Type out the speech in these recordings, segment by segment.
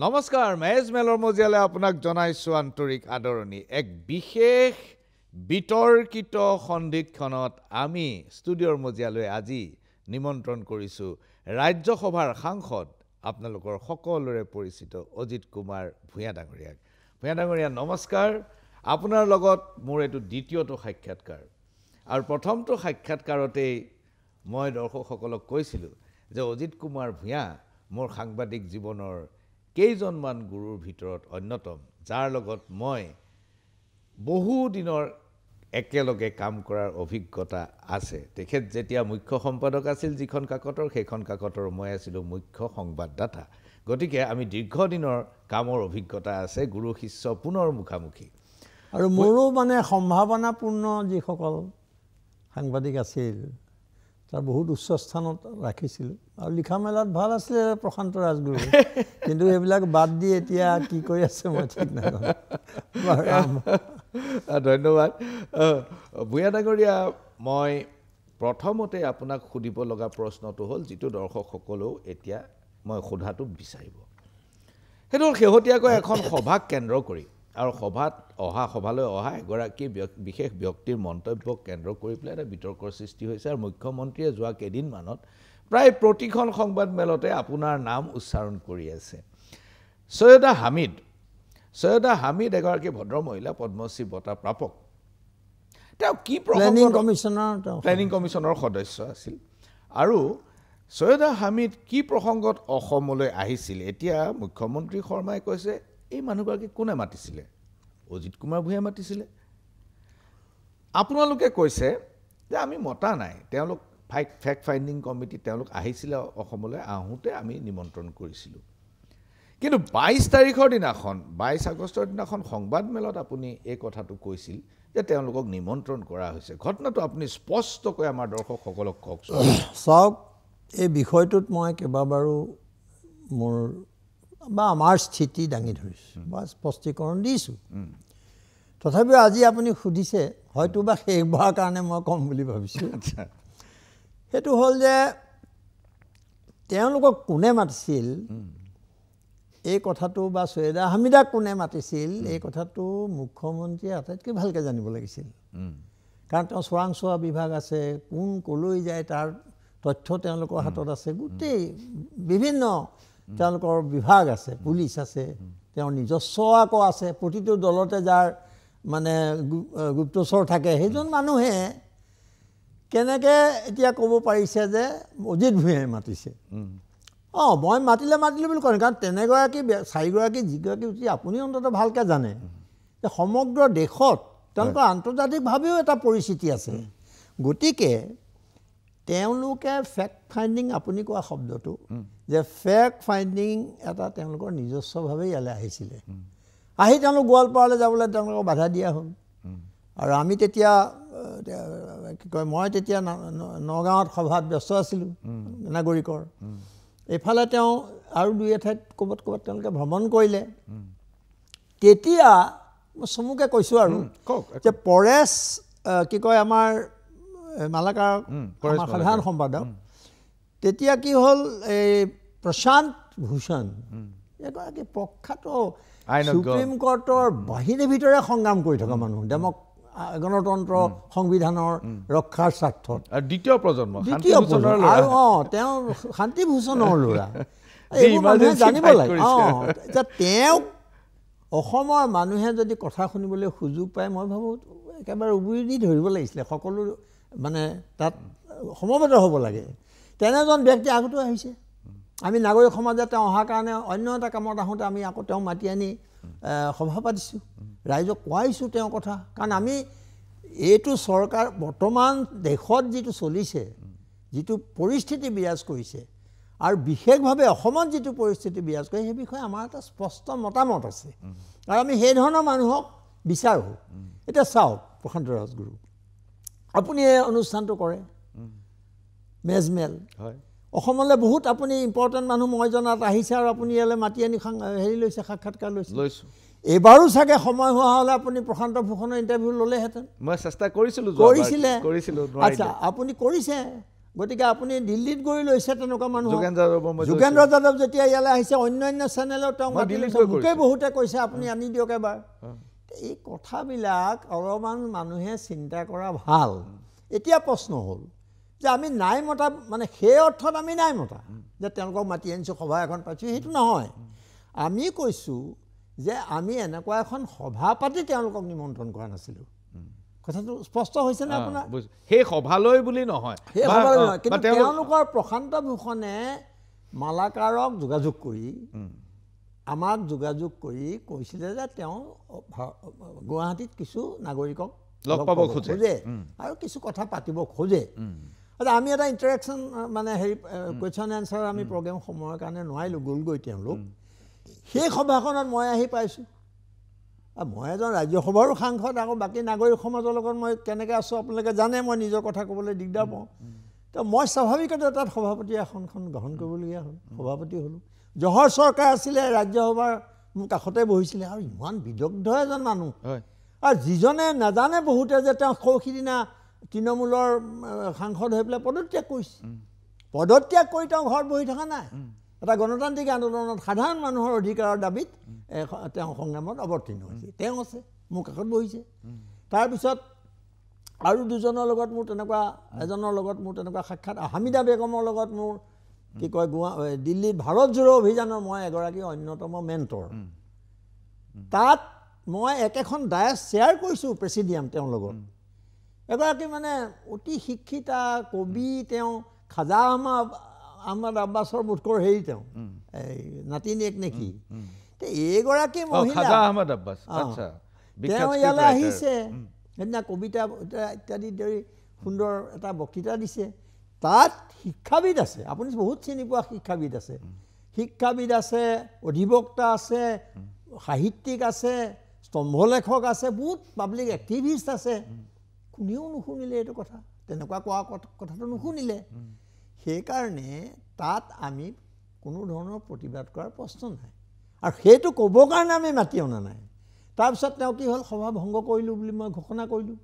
নমস্কাৰ মেজ মেলৰ মজিয়ালে আপোনাক জনাইছো আন্তৰিক আদৰণি এক বিশেষ বিতৰ্কিত সন্ধিক্ষণত আমি ষ্টুডিঅ'ৰ মজিয়ালৈ আজি নিমন্ত্ৰণ কৰিছো ৰাজ্যসভাৰ সাংসদ আপোনালোকৰ সকলোৰে পৰিচিত অজিত কুমাৰ ভূঞা ডাঙৰীয়াক ভূঞা ডাঙৰীয়া নমস্কাৰ আপোনাৰ লগত মোৰ এটো দ্বিতীয়টো সাক্ষাৎকাৰ আৰু প্ৰথমটো সাক্ষাৎকাৰতেই মই দৰ্শকসকলক কৈছিলো যে অজিত কুমাৰ ভূঞা মোৰ সাংবাদিক জীৱনৰ কেইজনমান গুৰুৰ ভিতৰত অন্যতম যাৰ লগত মই বহু দিনৰ একেলগে কাম কৰাৰ অভিজ্ঞতা আছে তেখেত যেতিয়া মুখ্য সম্পাদক আছিল যিখন কাকতৰ সেইখন কাকতৰ মই আছিলোঁ মুখ্য সংবাদদাতা গতিকে আমি দীৰ্ঘদিনৰ কামৰ অভিজ্ঞতা আছে গুৰু শিষ্য পুনৰ মুখামুখি আৰু মোৰো মানে সম্ভাৱনাপূৰ্ণ যিসকল সাংবাদিক আছিল তাৰ বহুত উচ্চ স্থানত ৰাখিছিল আৰু লিখা মেলাত ভাল আছিল প্ৰশান্ত ৰাজগুৰু কিন্তু এইবিলাক বাদ দি এতিয়া কি কৰি আছে মই ঠিক নাজানো ধন্যবাদ ভূঞা ডাঙৰীয়া মই প্ৰথমতে আপোনাক সুধিব লগা প্ৰশ্নটো হ'ল যিটো দৰ্শকসকলেও এতিয়া মই সোধাটো বিচাৰিব সেইটো শেহতীয়াকৈ এখন সভাক কেন্দ্ৰ কৰি আৰু সভালৈ অহা এগৰাকী বিশেষ ব্যক্তিৰ মন্তব্যক কেন্দ্ৰ কৰি পেলাই এটা বিতৰ্কৰ সৃষ্টি হৈছে আৰু মুখ্যমন্ত্ৰীয়ে যোৱা কেইদিনমানত প্ৰায় প্ৰতিখন সংবাদ মেলতে আপোনাৰ নাম উচ্চাৰণ কৰি আছে সৈয়দা হামিদ এগৰাকী ভদ্ৰ মহিলা পদ্মশ্ৰী বঁটা প্ৰাপক তেওঁ কি প্লেনিং কমিশ্যনৰ সদস্য আছিল আৰু সৈয়দা হামিদ কি প্ৰসংগত অসমলৈ আহিছিল এতিয়া মুখ্যমন্ত্ৰী শৰ্মাই কৈছে এই মানুহগৰাকী কোনে মাতিছিলে অজিত কুমাৰ ভূঞা মাতিছিলে আপোনালোকে কৈছে যে আমি মতা নাই তেওঁলোক ফেক্ট ফাইণ্ডিং কমিটি তেওঁলোক আহিছিলে অসমলৈ আহোঁতে আমি নিমন্ত্ৰণ কৰিছিলোঁ কিন্তু 22 তাৰিখৰ দিনাখন 22 আগষ্টৰ দিনাখন সংবাদমেলত আপুনি এই কথাটো কৈছিল যে তেওঁলোকক নিমন্ত্ৰণ কৰা হৈছে ঘটনাটো আপুনি স্পষ্টকৈ আমাৰ দৰ্শকসকলক কওকচোন চাওক এই বিষয়টোত মই কেইবাবাৰো মোৰ বা আমাৰ স্থিতি দাঙি ধৰিছোঁ বা স্পষ্টীকৰণ দিছোঁ তথাপিও আজি আপুনি সুধিছে হয়তো বা শেষবাৰৰ কাৰণে মই ক'ম বুলি ভাবিছোঁ সেইটো হ'ল যে তেওঁলোকক কোনে মাতিছিল এই কথাটো বা সৈয়দা হামিদাক কোনে মাতিছিল এই কথাটো মুখ্যমন্ত্ৰীয়ে আটাইতকৈ ভালকৈ জানিব লাগিছিল কাৰণ তেওঁ চোৰাংচোৱা বিভাগ আছে কোন ক'লৈ যায় তাৰ তথ্য তেওঁলোকৰ হাতত আছে গোটেই বিভিন্ন তেওঁলোকৰ বিভাগ আছে পুলিচ আছে তেওঁৰ নিজস্ব আকৌ আছে প্ৰতিটো দলতে যাৰ মানে গুপ্তচৰ থাকে সেইজন মানুহে কেনেকৈ এতিয়া ক'ব পাৰিছে যে অজিত ভূঞাই মাতিছে মই মাতিলে বুলি কয় কাৰণ তেনেগৰাকী চাৰিগৰাকী যিগৰাকী আপুনি অন্ততঃ ভালকৈ জানে যে সমগ্ৰ দেশত তেওঁলোকৰ আন্তৰ্জাতিকভাৱেও এটা পৰিস্থিতি আছে গতিকে তেওঁলোকে ফেক্ট ফাইণ্ডিং আপুনি কোৱা শব্দটো যে ফেক্ট ফাইণ্ডিং এটা তেওঁলোকৰ নিজস্বভাৱে ইয়ালৈ আহিছিলে আহি তেওঁলোক গোৱালপাৰালৈ যাবলৈ তেওঁলোকক বাধা দিয়া হ'ল আৰু আমি তেতিয়া কি কয় মই তেতিয়া নগাঁৱত সভাত ব্যস্ত আছিলোঁ নাগৰিকৰ এইফালে তেওঁ আৰু দুই এঠাইত ক'ৰবাত তেওঁলোকে ভ্ৰমণ কৰিলে তেতিয়া মই চমুকৈ কৈছোঁ আৰু যে পৰেশ কি কয় আমাৰ মালাকাৰ সাধাৰণ সম্পাদক তেতিয়া কি হ'ল এই প্ৰশান্ত ভূষণ এগৰাকী প্ৰখ্যাত সুপ্ৰিম কোৰ্টৰ বাহিৰে ভিতৰে সংগ্ৰাম কৰি থকা মানুহ গণতন্ত্ৰ সংবিধানৰ ৰক্ষাৰ স্বাৰ্থত দ্বিতীয় প্ৰজন্ম আৰু তেওঁ শান্তিভূষণৰ ল'ৰা এইবোৰ মানুহে জানিব লাগে যে তেওঁক অসমৰ মানুহে যদি কথা শুনিবলৈ সুযোগ পায় মই ভাবোঁ একেবাৰে উবুৰি দি ধৰিব লাগিছিলে সকলো মানে তাত সমবেত হ'ব লাগে তেনেজন ব্যক্তি আগতো আহিছে আমি নাগৰিক সমাজে তেওঁ অহাৰ কাৰণে অন্য এটা কামত আহোঁতে আমি আকৌ তেওঁ মাতি আনি সভা পাতিছোঁ ৰাইজক কোৱাইছোঁ তেওঁৰ কথা কাৰণ আমি এইটো চৰকাৰ বৰ্তমান দেশত যিটো চলিছে যিটো পৰিস্থিতি বিৰাজ কৰিছে আৰু বিশেষভাৱে অসমত যিটো পৰিস্থিতি বিৰাজ কৰে সেই বিষয়ে আমাৰ এটা স্পষ্ট মতামত আছে আৰু আমি সেই ধৰণৰ মানুহক বিচাৰোঁ এতিয়া চাওক প্ৰশান্ত ৰাজগুৰু আপুনি এই অনুষ্ঠানটো কৰে মেজমেল হয় অসমলৈ বহুত আপুনি ইম্পৰ্টেণ্ট মানুহ মই জনাত আহিছে আৰু আপুনি ইয়ালৈ মাতি আনি হেৰি লৈছে সাক্ষাৎকাৰ লৈছোঁ এইবাৰো চাগে সময় হোৱা হ'লে আপুনি প্ৰশান্ত ভূষণৰ ইণ্টাৰভিউ ল'লেহেঁতেন মই চেষ্টা কৰিছিলোঁ আচ্ছা আপুনি কৰিছে গতিকে আপুনি দিল্লীত গৈ লৈছে তেনেকুৱা মানুহ যোগেন্দ্ৰ যাদৱ যেতিয়া ইয়ালৈ আহিছে অন্যান্য চেনেলত তেওঁ মোকেই বহুতে কৈছে আপুনি আনি দিয়ক এবাৰ এই কথাবিলাক অলপমান মানুহে চিন্তা কৰা ভাল এতিয়া প্ৰশ্ন হ'ল যে আমি নাই মতা মানে সেই অৰ্থত আমি নাই মতা যে তেওঁলোকক মাতি আনিছোঁ সভা এখন পাতিছোঁ সেইটো নহয় আমি কৈছোঁ যে আমি এনেকুৱা এখন সভা পাতি তেওঁলোকক নিমন্ত্ৰণ কৰা নাছিলোঁ কথাটো স্পষ্ট হৈছে নে আপোনাৰ সেই সভালৈ বুলি নহয় কিন্তু তেওঁলোকৰ প্ৰশান্ত ভূষণে মালাকাৰক যোগাযোগ কৰি আমাক যোগাযোগ কৰি কৈছিলে যে তেওঁ গুৱাহাটীত কিছু নাগৰিকক লগ পাব খোজে আৰু কিছু কথা পাতিব খোজে আমি এটা ইণ্টাৰেকশ্যন মানে হেৰি কুৱেশ্যন এনচাৰ আমি প্ৰগ্ৰেম সময়ৰ কাৰণে নোৱাৰিলোঁ গ'লগৈ তেওঁলোক সেই সভাখনত মই আহি পাইছোঁ মই এজন ৰাজ্যসভাৰো সাংসদ আকৌ বাকী নাগৰিক সমাজৰ লগত মই কেনেকৈ আছোঁ আপোনালোকে জানে মই নিজৰ কথা ক'বলৈ দিগদাৰ পাওঁ তো মই স্বাভাৱিকতে তাত সভাপতি আসনখন গ্ৰহণ কৰিবলগীয়া হ'ল সভাপতি হ'লোঁ জহৰ চৰকাৰ আছিলে ৰাজ্যসভাৰ মোৰ কাষতে বহিছিলে আৰু ইমান বিদগ্ধ এজন মানুহ আৰু যিজনে নাজানে বহুতে যে তেওঁ সৌসিদিনা তৃণমূলৰ সাংসদ হৈ পেলাই পদত্যাগ কৰিছে পদত্যাগ কৰি তেওঁ ঘৰত বহি থকা নাই এটা গণতান্ত্ৰিক আন্দোলনত সাধাৰণ মানুহৰ অধিকাৰৰ দাবীত তেওঁ সংগ্ৰামত অৱতীৰ্ণ হৈছে তেওঁ আছে মোৰ কাষত বহিছে তাৰপিছত আৰু দুজনৰ লগত মোৰ তেনেকুৱা এজনৰ লগত মোৰ তেনেকুৱা সাক্ষাৎ হামিদা বেগমৰ লগত মোৰ কি কয় দিল্লীত ভাৰত জোড়ো অভিযানৰ মই এগৰাকী অন্যতম মেণ্টৰ তাত মই একেখন ডায়াছ শ্বেয়াৰ কৰিছোঁ প্ৰেচিডিয়াম তেওঁৰ লগত এগৰাকী মানে অতি শিক্ষিতা কবি তেওঁ খাজা আহমদ আব্বাছৰ বোধকৰ হেৰি তেওঁ এই নাতিনীয়েক নেকি এইগৰাকী মহিলা তেওঁ ইয়ালৈ আহিছে সেইদিনা কবিতা ইত্যাদি ধৰি সুন্দৰ এটা বক্তৃতা দিছে তাত শিক্ষাবিদ আছে আপুনি বহুত চিনি পোৱা শিক্ষাবিদ আছে অধিবক্তা আছে সাহিত্যিক আছে স্তম্ভলেখক আছে বহুত পাব্লিক এক্টিভিষ্ট আছে কোনেও নুশুনিলে এইটো কথা তেনেকুৱা কোৱা কথাটো নুশুনিলে সেইকাৰণে তাত আমি কোনো ধৰণৰ প্ৰতিবাদ কৰাৰ প্ৰশ্ন নাই আৰু সেইটো ক'বৰ কাৰণে আমি মাতি অনা নাই তাৰপিছত তেওঁ কি হ'ল সভা ভংগ কৰিলোঁ বুলি মই ঘোষণা কৰিলোঁ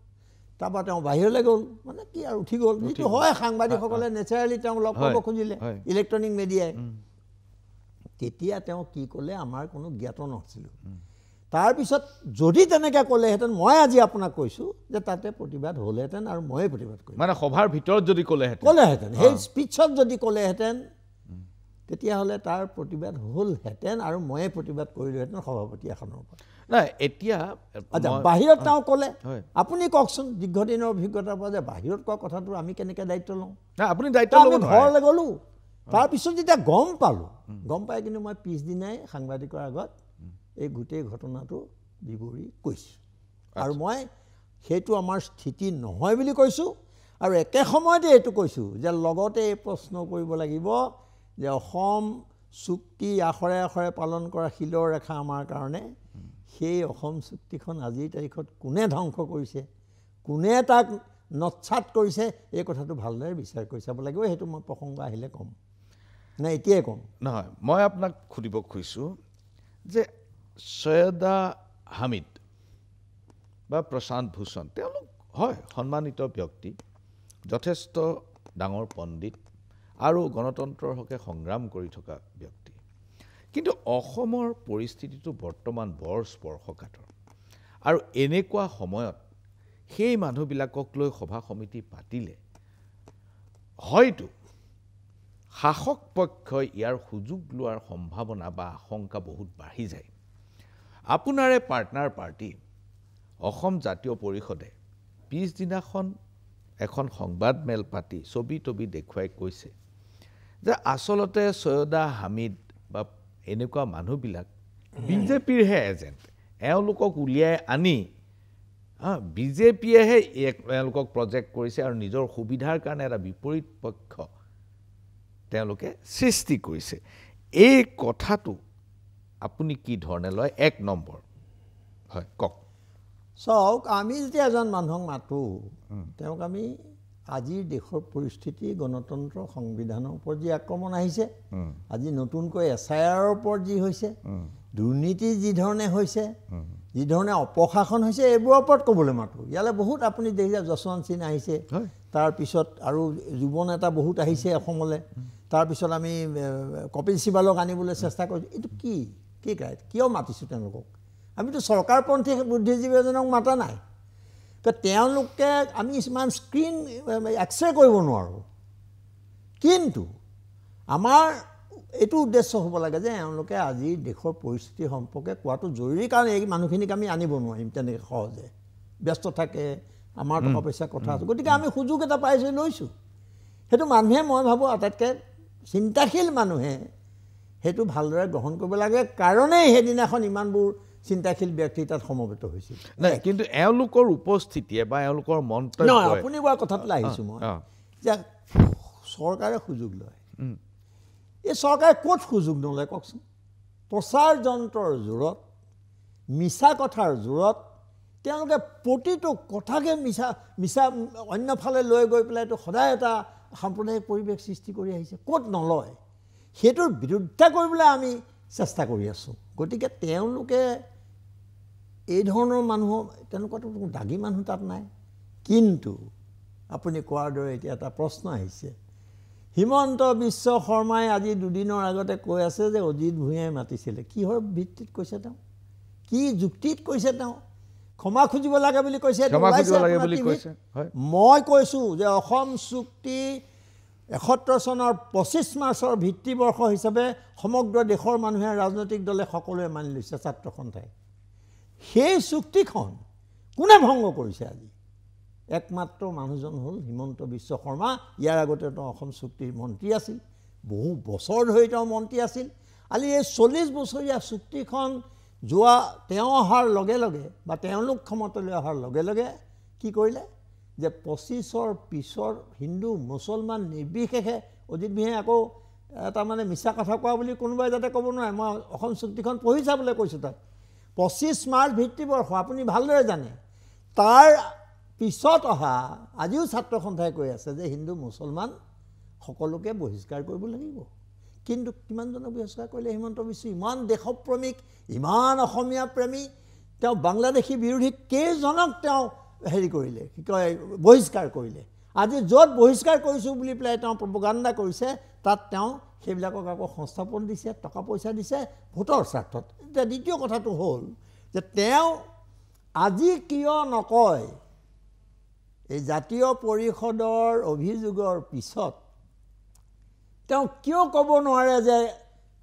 তাৰপৰা তেওঁ বাহিৰলৈ গ'ল মানে কি আৰু উঠি গ'ল যিটো হয় সাংবাদিকসকলে নেচাৰেলি তেওঁক লগ পাব খুজিলে ইলেক্ট্ৰনিক মিডিয়াই তেতিয়া তেওঁ কি ক'লে আমাৰ কোনো জ্ঞাত নাছিলোঁ তাৰপিছত যদি তেনেকৈ ক'লেহেঁতেন মই আজি আপোনাক কৈছোঁ যে তাতে প্ৰতিবাদ হ'লহেঁতেন আৰু ময়ে প্ৰতিবাদ কৰিম মানে সভাৰ ভিতৰত যদি ক'লেহেঁতেন সেই স্পীচত যদি ক'লেহেঁতেন তেতিয়াহ'লে তাৰ প্ৰতিবাদ হ'লহেঁতেন আৰু ময়ে প্ৰতিবাদ কৰিলোহেঁতেন সভাপতি আসনৰ পৰা নাই এতিয়া বাহিৰত তেওঁ ক'লে আপুনি কওকচোন দীৰ্ঘদিনৰ অভিজ্ঞতাৰ পৰা যে বাহিৰত কোৱা কথাটো আমি কেনেকৈ দায়িত্ব লওঁ আপুনি দায়িত্ব আমি ঘৰলৈ গ'লোঁ তাৰপিছত যেতিয়া গম পালোঁ গম পাই কিন্তু মই পিছদিনাই সাংবাদিকৰ আগত এই গোটেই ঘটনাটো বিৱৰি কৈছোঁ আৰু মই সেইটো আমাৰ স্থিতি নহয় বুলি কৈছোঁ আৰু একে সময়তে এইটো কৈছোঁ যে লগতে এই প্ৰশ্ন কৰিব লাগিব যে অসম চুক্তি আখৰে আখৰে পালন কৰা শিলৰ ৰেখা আমাৰ কাৰণে সেই অসম চুক্তিখন আজিৰ তাৰিখত কোনে ধ্বংস কৰিছে কোনে তাক নৎসাত কৰিছে এই কথাটো ভালদৰে বিচাৰ কৰি চাব লাগিব সেইটো মই প্ৰসংগ আহিলে ক'ম নাই এতিয়াই ক'ম নহয় মই আপোনাক সুধিব খুজিছোঁ যে সৈয়দা হামিদ বা প্ৰশান্ত ভূষণ তেওঁলোক হয় সন্মানিত ব্যক্তি যথেষ্ট ডাঙৰ পণ্ডিত আৰু গণতন্ত্ৰৰ হকে সংগ্ৰাম কৰি থকা ব্যক্তি কিন্তু অসমৰ পৰিস্থিতিটো বৰ্তমান বৰ স্পৰ্শকাতৰ আৰু এনেকুৱা সময়ত সেই মানুহবিলাকক লৈ সভা সমিতি পাতিলে হয়তো শাসক পক্ষই ইয়াৰ সুযোগ লোৱাৰ সম্ভাৱনা বা আশংকা বহুত বাঢ়ি যায় আপোনাৰে পাৰ্টনাৰ পাৰ্টি অসম জাতীয় পৰিষদে পিছদিনাখন এখন সংবাদমেল পাতি ছবি তবি দেখুৱাই কৈছে যে আচলতে সৈয়দা হামিদ বা এনেকুৱা মানুহবিলাক বিজেপিৰহে এজেণ্ট এওঁলোকক উলিয়াই আনি বিজেপিয়েহে এওঁলোকক প্ৰজেক্ট কৰিছে আৰু নিজৰ সুবিধাৰ কাৰণে এটা বিপৰীত পক্ষ তেওঁলোকে সৃষ্টি কৰিছে এই কথাটো আপুনি কি ধৰণে লয় এক নম্বৰ হয় কওক চাওক আমি যেতিয়া এজন মানুহক মাতোঁ তেওঁক আমি আজিৰ দেশৰ পৰিস্থিতি গণতন্ত্ৰ সংবিধানৰ ওপৰত যি আক্ৰমণ আহিছে আজি নতুনকৈ SIR ওপৰত যি হৈছে দুৰ্নীতি যি ধৰণে হৈছে যিধৰণে অপশাসন হৈছে এইবোৰৰ ওপৰত ক'বলৈ মাতোঁ। ইয়ালৈ বহুত আপুনি দেখিছে যশৱন্ত সিং আহিছে, তাৰপিছত আৰু যুৱ নেতা বহুত আহিছে অসমলৈ, তাৰপিছত আমি কপিল চিবালক আনিবলৈ চেষ্টা কৰিছোঁ। এইটো কি কিয় মাতিছোঁ তেওঁলোকক? আমিতো চৰকাৰপন্থী বুদ্ধিজীৱী এজনক মাতা নাই। তেওঁলোকে আমি ইমান স্ক্ৰীণ এক্সৰে কৰিব নোৱাৰোঁ, কিন্তু আমাৰ এইটো উদ্দেশ্য হ'ব লাগে যে এওঁলোকে আজি দেশৰ পৰিস্থিতি সম্পৰ্কে কোৱাটো জৰুৰী, কাৰণ এই মানুহখিনিক আমি আনিব নোৱাৰিম তেনেকৈ সহজে, ব্যস্ত থাকে, আমাৰ টকা পইচা কথা আছে। গতিকে আমি সুযোগ এটা পাইছোঁ, লৈছোঁ। সেইটো মানুহে মই ভাবোঁ আটাইতকৈ চিন্তাশীল মানুহে সেইটো ভালদৰে গ্ৰহণ কৰিব লাগে, কাৰণেই সেইদিনাখন ইমানবোৰ চিন্তাশীল ব্যক্তি তাত সমবেত হৈছিল। নাই, কিন্তু এওঁলোকৰ উপস্থিতিয়ে বা এওঁলোকৰ মন্তব্য নহয়, আপুনি কোৱা কথাটোলৈ আহিছোঁ মই, যে চৰকাৰে সুযোগ লয়। এই চৰকাৰে ক'ত সুযোগ নলয় কওকচোন? প্ৰচাৰ যন্ত্ৰৰ জোৰত, মিছা কথাৰ জোৰত তেওঁলোকে প্ৰতিটো কথাকে মিছা অন্যফালে লৈ গৈ পেলাইতো সদায় এটা সাম্প্ৰদায়িক পৰিৱেশ সৃষ্টি কৰি আহিছে। ক'ত নলয়? সেইটোৰ বিৰুদ্ধে কৰিবলৈ আমি চেষ্টা কৰি আছোঁ। গতিকে তেওঁলোকে এই ধৰণৰ মানুহ, তেনেকুৱাতো দাগী মানুহ তাত নাই। কিন্তু আপুনি কোৱাৰ দৰে এতিয়া এটা প্ৰশ্ন আহিছে, হিমন্ত বিশ্ব শৰ্মাই আজি দুদিনৰ আগতে কৈ আছে যে অজিত ভূঞাই মাতিছিলে। কিহৰ ভিত্তিত কৈছে তেওঁ? কি যুক্তিত কৈছে তেওঁ? ক্ষমা খুজিব লাগে বুলি কৈছে। মই কৈছোঁ যে অসম চুক্তি ৭১ চনৰ ২৫ মাৰ্চৰ ভিত্তিবৰ্ষ হিচাপে সমগ্ৰ দেশৰ মানুহে, ৰাজনৈতিক দলে সকলোৱে মানি লৈছে ছাত্ৰ সন্থাই। সেই চুক্তিখন কোনে ভংগ কৰিছে? আজি একমাত্ৰ মানুহজন হ'ল হিমন্ত বিশ্ব শৰ্মা। ইয়াৰ আগতে তেওঁ অসম চুক্তিৰ মন্ত্ৰী আছিল, বহু বছৰ ধৰি তেওঁ মন্ত্ৰী আছিল। আজি এই ৪০ বছৰীয়া চুক্তিখন তেওঁ অহাৰ লগে লগে বা তেওঁলোক ক্ষমতালৈ অহাৰ লগে লগে কি কৰিলে যে ২৫ৰ পিছৰ হিন্দু মুছলমান নিৰ্বিশেষে অজিত ভূঞাই আকৌ তাৰমানে মিছা কথা কোৱা বুলি কোনোবাই যাতে ক'ব নোৱাৰে। মই অসম চুক্তিখন পঢ়ি চাবলৈ কৈছোঁ। তাত ২৫ মাৰ্চ ভিত্তিবৰ্ষ আপুনি ভালদৰে জানে। তাৰ পিছত অহা আজিও ছাত্ৰ সন্থাই কৈ আছে যে হিন্দু মুছলমান সকলোকে বহিষ্কাৰ কৰিব লাগিব। কিন্তু কিমানজনক বহিষ্কাৰ কৰিলে? হিমন্ত বিশ্ব ইমান দেশপ্ৰেমিক, ইমান অসমীয়া প্ৰেমী, তেওঁ বাংলাদেশী বিৰোধী কেইজনক তেওঁ হেৰি কৰিলে, কি কয়, বহিষ্কাৰ কৰিলে। আজি য'ত বহিষ্কাৰ কৰিছোঁ বুলি পেলাই তেওঁ প্ৰপগাণ্ডা কৰিছে, তাত তেওঁ সেইবিলাকক আকৌ সংস্থাপন দিছে, টকা পইচা দিছে ভোটৰ স্বাৰ্থত। এতিয়া দ্বিতীয় কথাটো হ'ল যে তেওঁ আজি কিয় নকয় এই জাতীয় পৰিষদৰ অভিযোগৰ পিছত তেওঁ কিয় ক'ব নোৱাৰে যে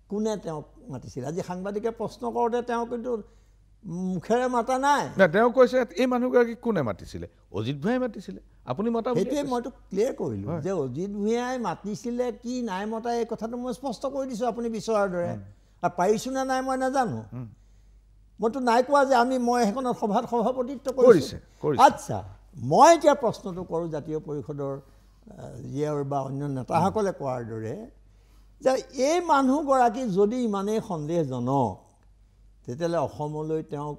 কোনে তেওঁক মাতিছিল? আজি সাংবাদিকে প্ৰশ্ন কৰোঁতে তেওঁ কিন্তু মুখেৰে মাতা নাই। তেওঁ কৈছে এই মানুহগৰাকীক কোনে মাতিছিলে? অজিত ভূঞাই মাতিছিলে। আপুনি মতা? সেইটোৱে মইতো ক্লিয়াৰ কৰিলোঁ যে অজিত ভূঞাই মাতিছিলে, কি নাই মতা এই কথাটো মই স্পষ্ট কৰি দিছোঁ আপুনি বিচৰাৰ দৰে। আৰু পাৰিছোঁ নে নাই মই নাজানো, মইতো নাই কোৱা যে মই সেইখনত সভাত সভাপতিত্ব কৰিছোঁ। আচ্ছা, মই এতিয়া প্ৰশ্নটো কৰোঁ জাতীয় পৰিষদৰ জিয়াৰ বা অন্য নেতাসকলে কোৱাৰ দৰে যে এই মানুহগৰাকী যদি ইমানেই সন্দেহজনক, তেতিয়াহ'লে অসমলৈ তেওঁক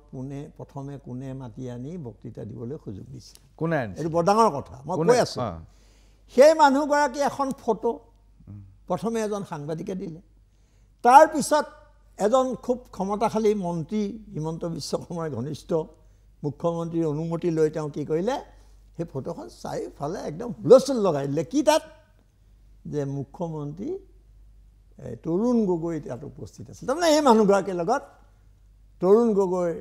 প্ৰথমে কোনে মাতি আনি বক্তৃতা দিবলৈ সুযোগ দিছিল? কোনে আনিছিল? এইটো বৰ ডাঙৰ কথা, মই কৈ আছোঁ। সেই মানুহগৰাকী এখন ফটো প্ৰথমে এজন সাংবাদিকে দিলে, তাৰপিছত এজন খুব ক্ষমতাশালী মন্ত্ৰী, হিমন্ত বিশ্ব শৰ্মাৰ ঘনিষ্ঠ মুখ্যমন্ত্ৰীৰ অনুমতি লৈ তেওঁ কি কৰিলে, সেই ফটোখন চাৰিওফালে একদম হুলস্থুল লগাই দিলে। কি তাত? যে মুখ্যমন্ত্ৰী তৰুণ গগৈ তাত উপস্থিত আছে। তাৰমানে এই মানুহগৰাকীৰ লগত তৰুণ গগৈৰ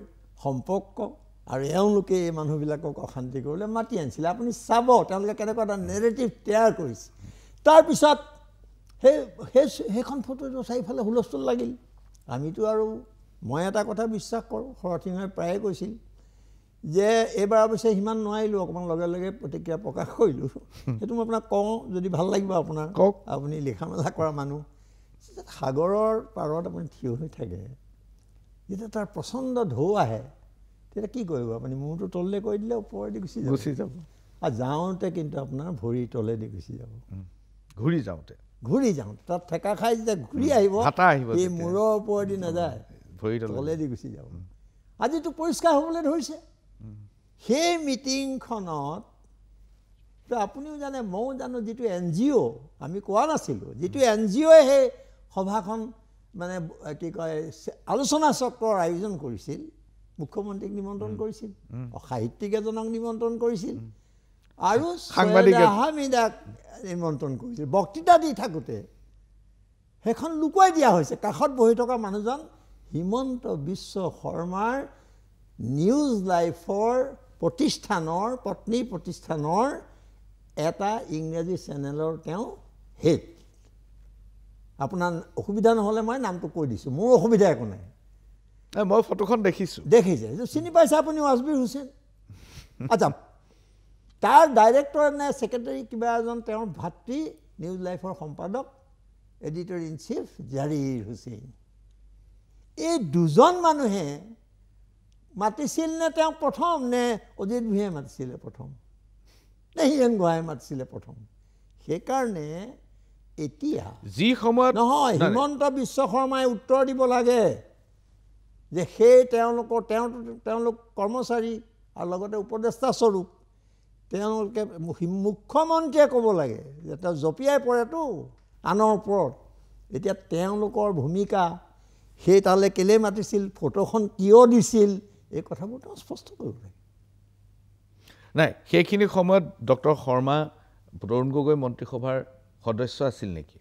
সম্পৰ্ক, আৰু এওঁলোকে এই মানুহবিলাকক অশান্তি কৰিবলৈ মাতি আনিছিলে। আপুনি চাব তেওঁলোকে কেনেকুৱা এটা নেৰেটিভ তৈয়াৰ কৰিছে। তাৰপিছত সেইখন ফটোটো চাৰিওফালে হুলস্থুল লাগিল। আমিতো আৰু মই এটা কথা বিশ্বাস কৰোঁ, শৰৎ সিংহই প্ৰায়ে কৈছিল যে এইবাৰ অৱশ্যে সিমান নোৱাৰিলোঁ, অকণমান লগে লগে প্ৰতিক্ৰিয়া প্ৰকাশ কৰিলোঁ। সেইটো মই আপোনাক কওঁ, যদি ভাল লাগিব আপোনাৰ, কওক। আপুনি লিখা মেলা কৰা মানুহ। সাগৰৰ পাৰত আপুনি থিয় হৈ থাকে, যেতিয়া তাৰ প্ৰচণ্ড ঢৌ আহে, তেতিয়া কি কৰিব আপুনি? মূৰটো তললৈ কৰি দিলে ওপৰেদি গুচি যাব। আৰু যাওঁতে কিন্তু আপোনাৰ ভৰি তলেদি গুচি যাব। ঘূৰি যাওঁতে তাত ঠেকা খাই যেতিয়া ঘূৰি আহিব, এই মূৰৰ ওপৰেদি নাযায়, ভৰি তলেদি গুচি যাব। আজিতো পৰিষ্কাৰ হ'বলৈ ধৰিছে। সেই মিটিংখনত আপুনিও জানে, ময়ো জানো, যিটো NGO আমি কোৱা নাছিলোঁ, যিটো NGOয়ে সেই সভাখন মানে কি কয় আলোচনা চক্ৰৰ আয়োজন কৰিছিল, মুখ্যমন্ত্ৰীক নিমন্ত্ৰণ কৰিছিল, সাহিত্যিক এজনক নিমন্ত্ৰণ কৰিছিল আৰু সাংবাদিক হামিদাক নিমন্ত্ৰণ কৰিছিল। বক্তৃতা দি থাকোঁতে সেইখন লুকুৱাই দিয়া হৈছে। কাষত বহি থকা মানুহজন হিমন্ত বিশ্ব শৰ্মাৰ নিউজ লাইফৰ প্ৰতিষ্ঠানৰ পত্নী প্ৰতিষ্ঠানৰ এটা ইংৰাজী চেনেলৰ তেওঁ হেড। আপোনাৰ অসুবিধা নহ'লে মই নামটো কৈ দিছোঁ, মোৰ অসুবিধা একো নাই। মই ফটোখন দেখিছোঁ। দেখিছে, চিনি পাইছে আপুনি ৱাজবীৰ হুছেইন? আচ্ছা, তাৰ ডাইৰেক্টৰ নে ছেক্ৰেটাৰী কিবা এজন তেওঁৰ ভাতৃ নিউজ লাইফৰ সম্পাদক এডিটৰ ইন চিফ জাহিৰ হুছেইন। এই দুজন মানুহে মাতিছিল নে তেওঁক প্ৰথম, নে অজিত ভূঞাই মাতিছিলে প্ৰথম, নে হীৰেণ গোহাঁই মাতিছিলে প্ৰথম? সেইকাৰণে এতিয়া যি সময়ত নহয়, হিমন্ত বিশ্ব শৰ্মাই উত্তৰ দিব লাগে যে সেই তেওঁলোক কৰ্মচাৰী আৰু লগতে উপদেষ্টা স্বৰূপ তেওঁলোকে মুখ্যমন্ত্ৰীয়ে ক'ব লাগে যে তেওঁ জঁপিয়াই পৰেতো আনৰ ওপৰত। এতিয়া তেওঁলোকৰ ভূমিকা, সেই তালৈ কেলৈ মাতিছিল, ফটোখন কিয় দিছিল, এই কথাবোৰ তেওঁ স্পষ্ট কৰিব লাগে। নাই, সেইখিনি সময়ত ডক্টৰ শৰ্মা তৰুণ গগৈ মন্ত্ৰীসভাৰ সদস্য আছিল নেকি?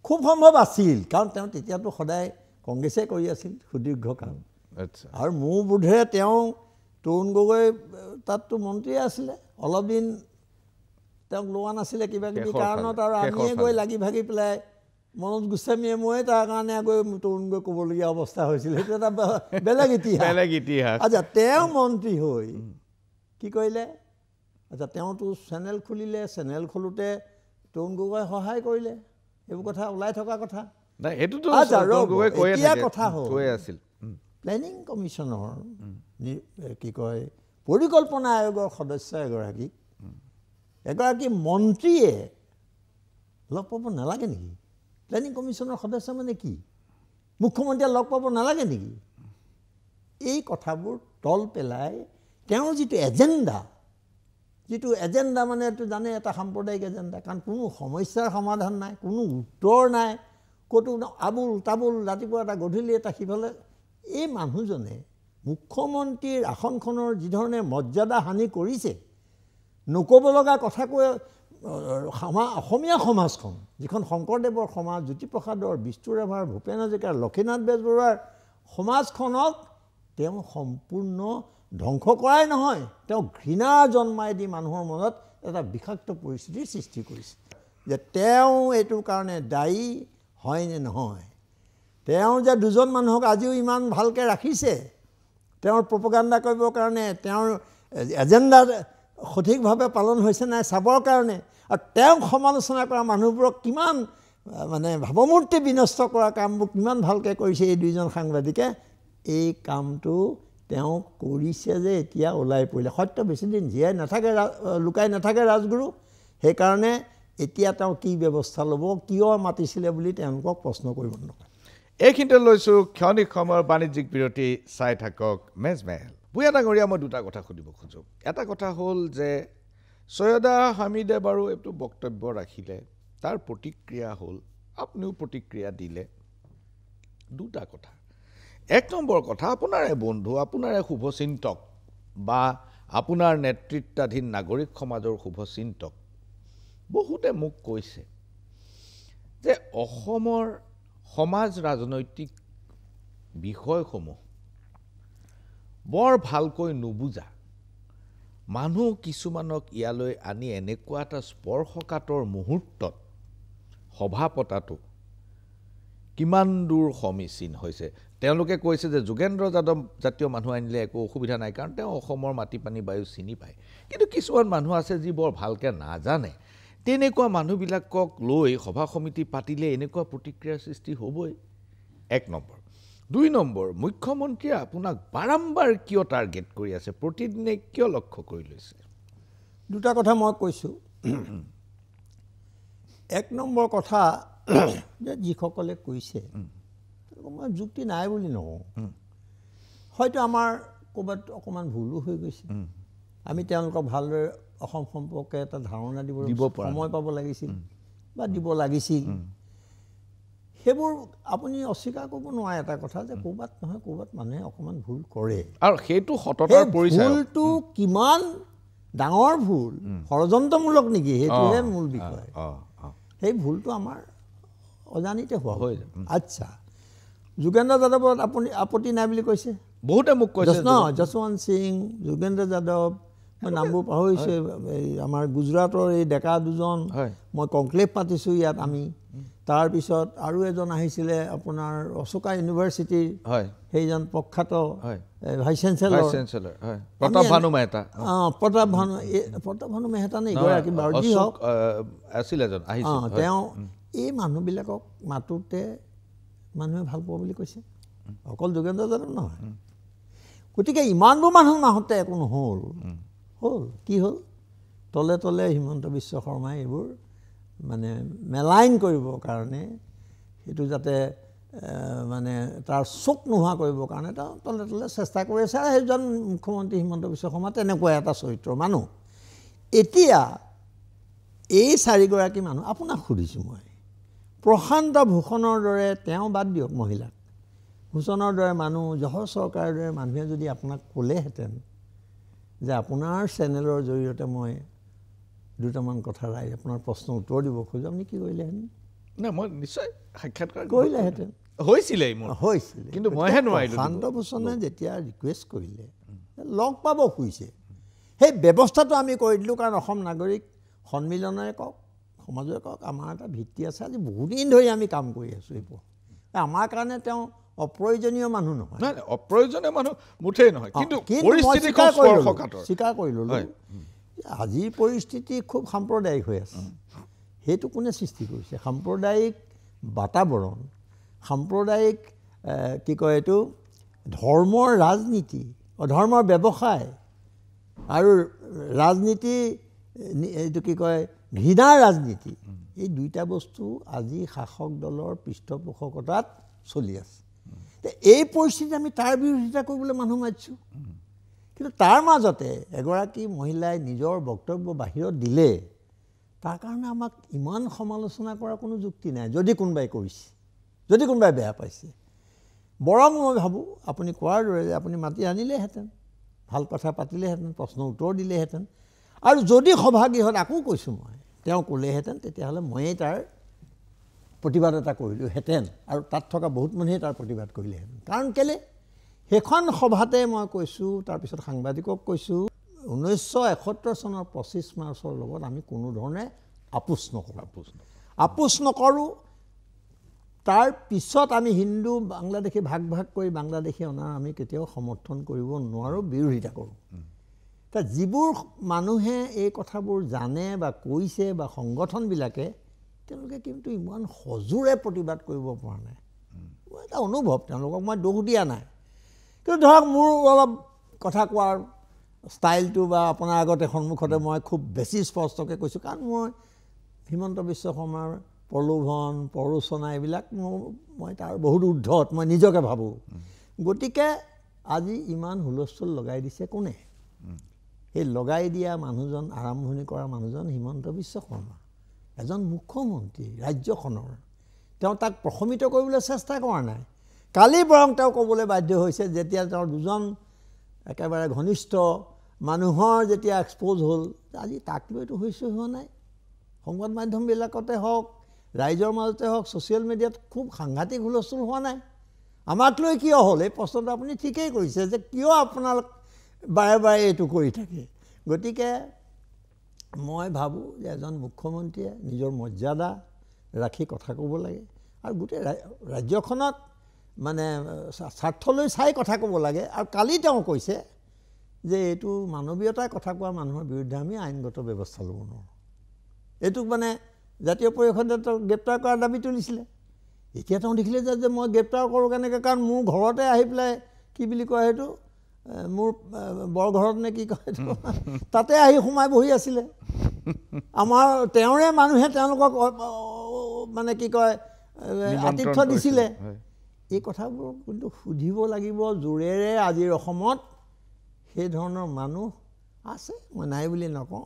খুব সম্ভৱ আছিল, কাৰণ তেওঁ তেতিয়াতো সদায় কংগ্ৰেছে কৰি আছিল সুদীৰ্ঘকাল। আচ্ছা, আৰু মোৰ বোধেৰে তেওঁ তৰুণ গগৈ তাততো মন্ত্ৰীয়ে আছিলে, অলপ দিন তেওঁক লোৱা নাছিলে কিবা কিবি কাৰণত, আৰু আমিয়ে গৈ লাগি ভাগি পেলাই মনোজ গোস্বামীয়ে ময়ে তাৰ কাৰণে গৈ তৰুণ গগৈ ক'বলগীয়া অৱস্থা হৈছিল। সেইটো এটা বেলেগ ইতিহাস। আচ্ছা, তেওঁ মন্ত্ৰী হৈ কি কৰিলে? আচ্ছা, তেওঁতো চেনেল খুলিলে, চেনেল খোলোতে তৰুণ গগৈ সহায় কৰিলে, এইবোৰ কথা ওলাই থকা কথা। এতিয়া কথা হ'ল প্লেনিং কমিশ্যনৰ কি কয় পৰিকল্পনা আয়োগৰ সদস্য এগৰাকী মন্ত্ৰীয়ে লগ পাব নালাগে নেকি? প্লেনিং কমিশ্যনৰ সদস্য মানে কি? মুখ্যমন্ত্ৰীয়ে লগ পাব নালাগে নেকি? এই কথাবোৰ তল পেলাই তেওঁৰ যিটো এজেণ্ডা মানে এইটো জানে, এটা সাম্প্ৰদায়িক এজেণ্ডা। কাৰণ কোনো সমস্যাৰ সমাধান নাই, কোনো উত্তৰ নাই, ক'তো আবুল তাবুল, ৰাতিপুৱা এটা গধূলি এটা সিফালে। এই মানুহজনে মুখ্যমন্ত্ৰীৰ আসনখনৰ যিধৰণে মৰ্যাদা হানি কৰিছে, নক'ব লগা কথা কৈ অসমীয়া সমাজখন, যিখন শংকৰদেৱৰ সমাজ, জ্যোতিপ্ৰসাদৰ, বিষ্ণু ৰাভাৰ, ভূপেন হাজৰিকাৰ, লক্ষীনাথ বেজবৰুৱাৰ সমাজখনক তেওঁ সম্পূৰ্ণ ধ্বংস কৰাই নহয়, তেওঁ ঘৃণা জন্মাই দি মানুহৰ মনত এটা বিষাক্ত পৰিস্থিতিৰ সৃষ্টি কৰিছে যে তেওঁ এইটোৰ কাৰণে দায়ী হয় নে নহয়। তেওঁ যে দুজন মানুহক আজিও ইমান ভালকৈ ৰাখিছে, তেওঁৰ প্ৰপগাণ্ডা কৰিবৰ কাৰণে, তেওঁৰ এজেণ্ডা সঠিকভাৱে পালন হৈছে নাই চাবৰ কাৰণে, আৰু তেওঁক সমালোচনা কৰা মানুহবোৰক কিমান মানে ভাৱমূৰ্তি বিনষ্ট কৰা কামবোৰ কিমান ভালকৈ কৰিছে এই দুইজন সাংবাদিকে। এই কামটো তেওঁ কৰিছে যে এতিয়া ওলাই পৰিলে। সত্য বেছিদিন জীয়াই নাথাকে, লুকাই নাথাকে ৰাজগুৰু। সেইকাৰণে এতিয়া তেওঁ কি ব্যৱস্থা ল'ব, কিয় মাতিছিলে বুলি তেওঁলোকক প্ৰশ্ন কৰিব নকৰে। এইখিনিতে লৈছোঁ ক্ষণিক সময়ৰ বাণিজ্যিক বিৰতি। চাই থাকক মেজমেহেল। ভূঞা ডাঙৰীয়া, মই দুটা কথা সুধিব খোজোঁ। এটা কথা হ'ল যে সৈয়দা হামিদে বাৰু এইটো বক্তব্য ৰাখিলে, তাৰ প্ৰতিক্ৰিয়া হ'ল, আপুনিও প্ৰতিক্ৰিয়া দিলে। দুটা কথা। এক নম্বৰ কথা, আপোনাৰে বন্ধু, আপোনাৰে শুভচিন্তক বা আপোনাৰ নেতৃত্বাধীন নাগৰিক সমাজৰ শুভচিন্তক বহুতে মোক কৈছে যে অসমৰ সমাজ ৰাজনৈতিক বিষয়সমূহ বৰ ভালকৈ নুবুজা মানুহ কিছুমানক ইয়ালৈ আনি এনেকুৱা এটা স্পৰ্শকাতৰ মুহূৰ্তত সভা পতাটো কিমান দূৰ সমীচীন হৈছে। তেওঁলোকে কৈছে যে যোগেন্দ্ৰ যাদৱ জাতীয় মানুহ আনিলে একো অসুবিধা নাই, কাৰণ তেওঁ অসমৰ মাটি পানী বায়ু চিনি পায়। কিন্তু কিছুমান মানুহ আছে যি বৰ ভালকৈ নাজানে, তেনেকুৱা মানুহবিলাকক লৈ সভা সমিতি পাতিলে এনেকুৱা প্ৰতিক্ৰিয়াৰ সৃষ্টি হ'বই। এক নম্বৰ। দুই নম্বৰ, মুখ্যমন্ত্ৰীয়ে আপোনাক বাৰম্বাৰ কিয় টাৰ্গেট কৰি আছে, প্ৰতিদিনে কিয় লক্ষ্য কৰি লৈছে? দুটা কথা মই কৈছোঁ। এক নম্বৰ কথা যে যিসকলে কৈছে মই যুক্তি নাই বুলি নকওঁ, হয়তো আমাৰ ক'ৰবাত অকণমান ভুলো হৈ গৈছে। আমি তেওঁলোকক ভালদৰে অসম সম্পৰ্কে এটা ধাৰণা দিব সময় পাব লাগিছিল বা দিব লাগিছিল। সেইবোৰ আপুনি অস্বীকাৰ কৰিব নোৱাৰে এটা কথা যে ক'ৰবাত নহয় ক'ৰবাত মানুহে অকণমান ভুল কৰে আৰু সেইটো সততাৰ পৰিচয় ভুলটো কিমান ডাঙৰ ভুল ষড়যন্ত্ৰমূলক নেকি সেইটোহে মূল বিষয় সেই ভুলটো আমাৰ অজানিতে হোৱা হয় আচ্ছা যোগেন্দ্ৰ যাদৱত আপুনি আপত্তি নাই বুলি কৈছে বহুতে মোক কৈছে যশৱন্ত সিং যোগেন্দ্ৰ যাদৱ মই নামবোৰ পাহৰিছোঁ আমাৰ গুজৰাটৰ এই ডেকা দুজন মই কনক্লেভ পাতিছোঁ ইয়াত আমি তাৰপিছত আৰু এজন আহিছিলে আপোনাৰ অশোকা ইউনিভাৰ্চিটিৰ সেইজন প্ৰখ্যাত ভাইচ চেঞ্চেলৰ প্ৰতাপ ভানু মেহতা নে ইগৰাকী বাৰু যি হওক তেওঁ এই মানুহবিলাকক মাতোতে মানুহে ভাল পোৱা বুলি কৈছে অকল যোগেন্দ্ৰ যাদৱ নহয় গতিকে ইমানবোৰ মানুহ নাহোঁতে একো নহ'ল কি হ'ল তলে তলে হিমন্ত বিশ্ব শৰ্মাই এইবোৰ মানে মেলাইন কৰিবৰ কাৰণে সেইটো যাতে মানে তাৰ চুক নোহোৱা কৰিবৰ কাৰণে তেওঁ তলে তলে চেষ্টা কৰি আছে আৰু সেইজন মুখ্যমন্ত্ৰী হিমন্ত বিশ্ব শৰ্মা তেনেকুৱা এটা চৰিত্ৰৰ মানুহ এতিয়া এই চাৰিগৰাকী মানুহ আপোনাক সুধিছোঁ মই প্ৰশান্ত ভূষণৰ দৰে তেওঁ বাদ দিয়ক মহিলাক ভূষণৰ দৰে মানুহ জহৰ চৰকাৰৰ দৰে মানুহে যদি আপোনাক ক'লেহেঁতেন যে আপোনাৰ চেনেলৰ জৰিয়তে মই দুটামান কথা ৰাই আপোনাৰ প্ৰশ্নৰ উত্তৰ দিব খোজো আপুনি কি কৰিলেহেঁতেন নাই মই নিশ্চয় সাক্ষাৎকাৰ কৰিলেহেঁতেন হৈছিলে কিন্তু মইহে নোৱাৰিলোঁ প্ৰশান্ত ভূষণে যেতিয়া ৰিকুৱেষ্ট কৰিলে লগ পাব খুজিছে সেই ব্যৱস্থাটো আমি কৰি দিলোঁ কাৰণ অসম নাগৰিক সন্মিলনেৰে কওক সমাজে কওক আমাৰ এটা ভিত্তি আছে আজি বহুদিন ধৰি আমি কাম কৰি আছোঁ এইবোৰ আমাৰ কাৰণে তেওঁ অপ্ৰয়োজনীয় মানুহ নহয় অপ্ৰয়োজনীয় মানুহ মুঠেই নহয় কিন্তু স্বীকাৰ কৰি ল'লোঁ আজিৰ পৰিস্থিতি খুব সাম্প্ৰদায়িক হৈ আছে সেইটো কোনে সৃষ্টি কৰিছে সাম্প্ৰদায়িক বাতাবৰণ সাম্প্ৰদায়িক কি কয় এইটো ধৰ্মৰ ৰাজনীতি অধৰ্মৰ ব্যৱসায় আৰু ৰাজনীতি এইটো কি কয় ঘৃণাৰ ৰাজনীতি এই দুইটা বস্তু আজি শাসক দলৰ পৃষ্ঠপোষকতাত চলি আছে এই পৰিস্থিতিত আমি তাৰ বিৰোধিতা কৰিবলৈ মানুহ মাতিছোঁ কিন্তু তাৰ মাজতে এগৰাকী মহিলাই নিজৰ বক্তব্য বাহিৰত দিলে তাৰ কাৰণে আমাক ইমান সমালোচনা কৰাৰ কোনো যুক্তি নাই যদি কোনোবাই কৰিছে যদি কোনোবাই বেয়া পাইছে বৰং মই ভাবোঁ আপুনি কোৱাৰ দৰে যে আপুনি মাতি আনিলেহেঁতেন ভাল কথা পাতিলেহেঁতেন প্ৰশ্ন উত্তৰ দিলেহেঁতেন আৰু যদি সভাগৃহত আকৌ কৈছোঁ মই তেওঁ ক'লেহেঁতেন তেতিয়াহ'লে ময়েই তাৰ প্ৰতিবাদ এটা কৰিলোঁহেঁতেন আৰু তাত থকা বহুত মানুহে তাৰ প্ৰতিবাদ কৰিলেহেঁতেন কাৰণ কেলৈ সেইখন সভাতে মই কৈছোঁ তাৰপিছত সাংবাদিকক কৈছোঁ 1971 চনৰ 25 মাৰ্চৰ লগত আমি কোনো ধৰণে আপোচ নকৰোঁ তাৰ পিছত আমি হিন্দু বাংলাদেশী ভাগ কৰি বাংলাদেশী অনাৰ আমি কেতিয়াও সমৰ্থন কৰিব নোৱাৰোঁ বিৰোধিতা কৰোঁ যিবোৰ মানুহে এই কথাবোৰ জানে বা কৈছে বা সংগঠনবিলাকে তেওঁলোকে কিন্তু ইমান সজোৰে প্ৰতিবাদ কৰিব পৰা নাই মোৰ এটা অনুভৱ তেওঁলোকক মই দোষ দিয়া নাই কিন্তু ধৰক মোৰ অলপ কথা কোৱাৰ ষ্টাইলটো বা আপোনাৰ আগতে সন্মুখতে মই খুব বেছি স্পষ্টকৈ কৈছোঁ কাৰণ মই হিমন্ত বিশ্ব শৰ্মাৰ প্ৰলোভন প্ৰৰোচনা এইবিলাক মই তাৰ বহুত ঊৰ্ধত মই নিজকে ভাবোঁ গতিকে আজি ইমান হুলস্থুল লগাই দিছে কোনে এই লগাই দিয়া মানুহজন আৰম্ভণি কৰা মানুহজন হিমন্ত বিশ্ব শৰ্মা এজন মুখ্যমন্ত্ৰী ৰাজ্যখনৰ তেওঁ তাক প্ৰশমিত কৰিবলৈ চেষ্টা কৰা নাই কালি বৰং তেওঁ ক'বলৈ বাধ্য হৈছে যেতিয়া তেওঁৰ দুজন একেবাৰে ঘনিষ্ঠ মানুহৰ যেতিয়া এক্সপ'জ হ'ল আজি তাক লৈতো হোৱা নাই সংবাদ মাধ্যমবিলাকতে হওক ৰাইজৰ মাজতে হওক ছ'চিয়েল মিডিয়াত খুব সাংঘাতিক হুলস্থুল হোৱা নাই আমাক লৈ কিয় হ'ল এই প্ৰশ্নটো আপুনি ঠিকেই কৰিছে যে কিয় আপোনালোক বাৰে বাৰে এইটো কৰি থাকে গতিকে মই ভাবোঁ যে এজন মুখ্যমন্ত্ৰীয়ে নিজৰ মৰ্যাদা ৰাখি কথা ক'ব লাগে আৰু গোটেই ৰাজ্যখনত মানে স্বাৰ্থলৈ চাই কথা ক'ব লাগে আৰু কালি তেওঁ কৈছে যে এইটো মানৱীয়তাৰ কথা কোৱা মানুহৰ বিৰুদ্ধে আমি আইনগত ব্যৱস্থা ল'ব নোৱাৰোঁ এইটোক মানে জাতীয় পৰিষদে গ্ৰেপ্তাৰ কৰাৰ দাবী তুলিছিলে এতিয়া তেওঁ দেখিলে যে মই গ্ৰেপ্তাৰ কৰোঁ কেনেকৈ কাৰণ মোৰ ঘৰতে আহি পেলাই কি বুলি কয় সেইটো মোৰ বৰঘৰত নে কি কয় এইটো তাতে আহি সোমাই বহি আছিলে আমাৰ তেওঁৰে মানুহে তেওঁলোকক মানে কি কয় আতিথ্য দিছিলে এই কথাবোৰ কিন্তু সুধিব লাগিব জোৰেৰে আজিৰ অসমত সেই ধৰণৰ মানুহ আছে মই নাই বুলি নকওঁ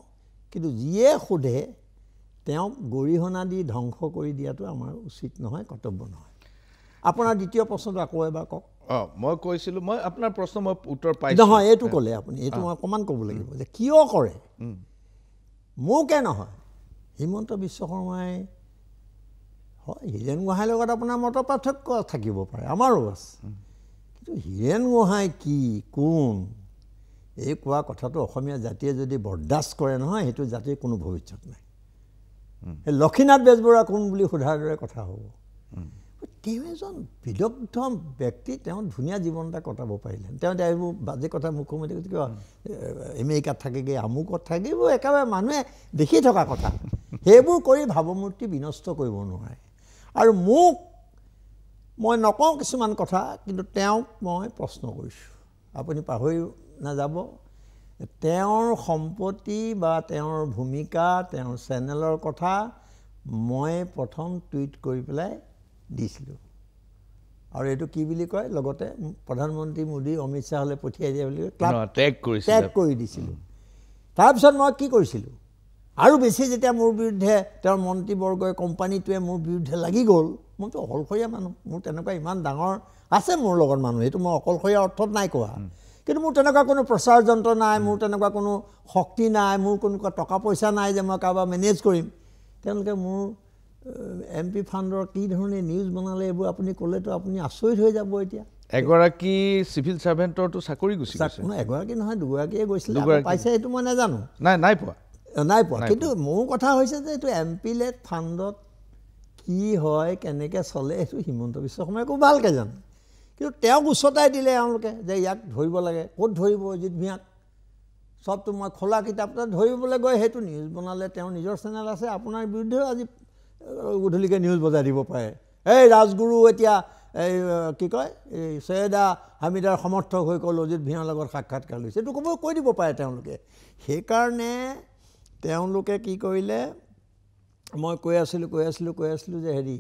কিন্তু যিয়ে সোধে তেওঁক গৰিহণা দি ধ্বংস কৰি দিয়াটো আমাৰ উচিত নহয়, কৰ্তব্য নহয়। আপোনাৰ দ্বিতীয় প্ৰশ্নটো আকৌ এবাৰ কওক। মই কৈছিলোঁ, মই আপোনাৰ প্ৰশ্ন মই উত্তৰ পাইছোঁ। নহয়, এইটো ক'লে আপুনি, এইটো মই অকণমান ক'ব লাগিব যে কিয় কৰে। মোকে নহয়, হিমন্ত বিশ্ব শৰ্মাই হয়, হীৰেণ গোহাঁইৰ লগত আপোনাৰ মত পাৰ্থক্য থাকিব পাৰে, আমাৰো আছে, কিন্তু হীৰেণ গোহাঁই কি কোন এই কোৱা কথাটো অসমীয়া জাতিয়ে যদি বৰদাস্ত কৰে নহয়, সেইটো জাতিৰ কোনো ভৱিষ্যত নাই। লক্ষীনাথ বেজবৰুৱা কোন বুলি সোধাৰ দৰে কথা হ'ব। তেওঁ এজন বিদগ্ধ ব্যক্তি, তেওঁ ধুনীয়া জীৱন এটা কটাব পাৰিলে। তেওঁ এইবোৰ বাজে কথা মুখ্যমন্ত্ৰী কিবা আমেৰিকাত থাকেগৈ, আমুকত থাকিব, একেবাৰে মানুহে দেখি থকা কথা, সেইবোৰ কৰি ভাৱমূৰ্তি বিনষ্ট কৰিব নোৱাৰে। আৰু মই নকওঁ কিছুমান কথা, কিন্তু তেওঁক মই প্ৰশ্ন কৰিছোঁ, আপুনি পাহৰি নাযাব, তেওঁৰ সম্পত্তি বা তেওঁৰ ভূমিকা, তেওঁৰ চেনেলৰ কথা মই প্ৰথম টুইট কৰি পেলাই দিছিলোঁ। আৰু এইটো কি বুলি কয়, লগতে প্ৰধানমন্ত্ৰী মোদী অমিত শ্বাহলৈ পঠিয়াই দিয়া বুলি টেগ কৰি দিছিলোঁ। তাৰপিছত মই কি কৰিছিলোঁ, আৰু বেছি যেতিয়া মোৰ বিৰুদ্ধে তেওঁৰ মন্ত্ৰীবৰ্গই কোম্পানীটোৱে মোৰ বিৰুদ্ধে লাগি গ'ল, মইতো অকলশৰীয়া মানুহ, মোৰ তেনেকুৱা ইমান ডাঙৰ আছে মোৰ লগত মানুহ, এইটো মই অকলশৰীয়া অৰ্থত নাই কোৱা, কিন্তু মোৰ তেনেকুৱা কোনো প্ৰচাৰ যন্ত্ৰ নাই, মোৰ তেনেকুৱা কোনো শক্তি নাই, মোৰ কোনো টকা পইচা নাই যে মই কাৰোবাৰ মেনেজ কৰিম। তেওঁলোকে মোৰ MP ফাণ্ডৰ কি ধৰণে নিউজ বনালে এইবোৰ আপুনি ক'লেতো আপুনি আচৰিত হৈ যাব। এতিয়া এগৰাকী চিভিল ছাৰ্ভেণ্টৰতো চাকৰি গুচি গৈছে, এগৰাকী নহয় দুগৰাকীয়ে গৈছিলে, পাইছে সেইটো মই নাজানো, নাই পোৱা। কিন্তু মোৰ কথা হৈছে যে এইটো MP-led ফাণ্ডত কি হয়, কেনেকৈ চলে, সেইটো হিমন্ত বিশ্ব শৰ্মাই খুব ভালকৈ জানে। কিন্তু তেওঁক উচতাই দিলে এওঁলোকে যে ইয়াক ধৰিব লাগে। ক'ত ধৰিব অজিত ভূঞাক? চবটো মই খোলা কিতাপ এটা ধৰিবলৈ গৈ সেইটো নিউজ বনালে। তেওঁৰ নিজৰ চেনেল আছে, আপোনাৰ বিৰুদ্ধেও আজি গধূলিকৈ নিউজ বজাই দিব পাৰে। এই ৰাজগুৰু এতিয়া এই কি কয়, এই সৈয়দা হামিদাৰ সমৰ্থক হৈ গ'ল, অজিত ভূঞাৰ লগত সাক্ষাৎকাৰ লৈছে, এইটো কৈ দিব পাৰে তেওঁলোকে। সেইকাৰণে তেওঁলোকে কি কৰিলে, মই কৈ আছিলোঁ যে হেৰি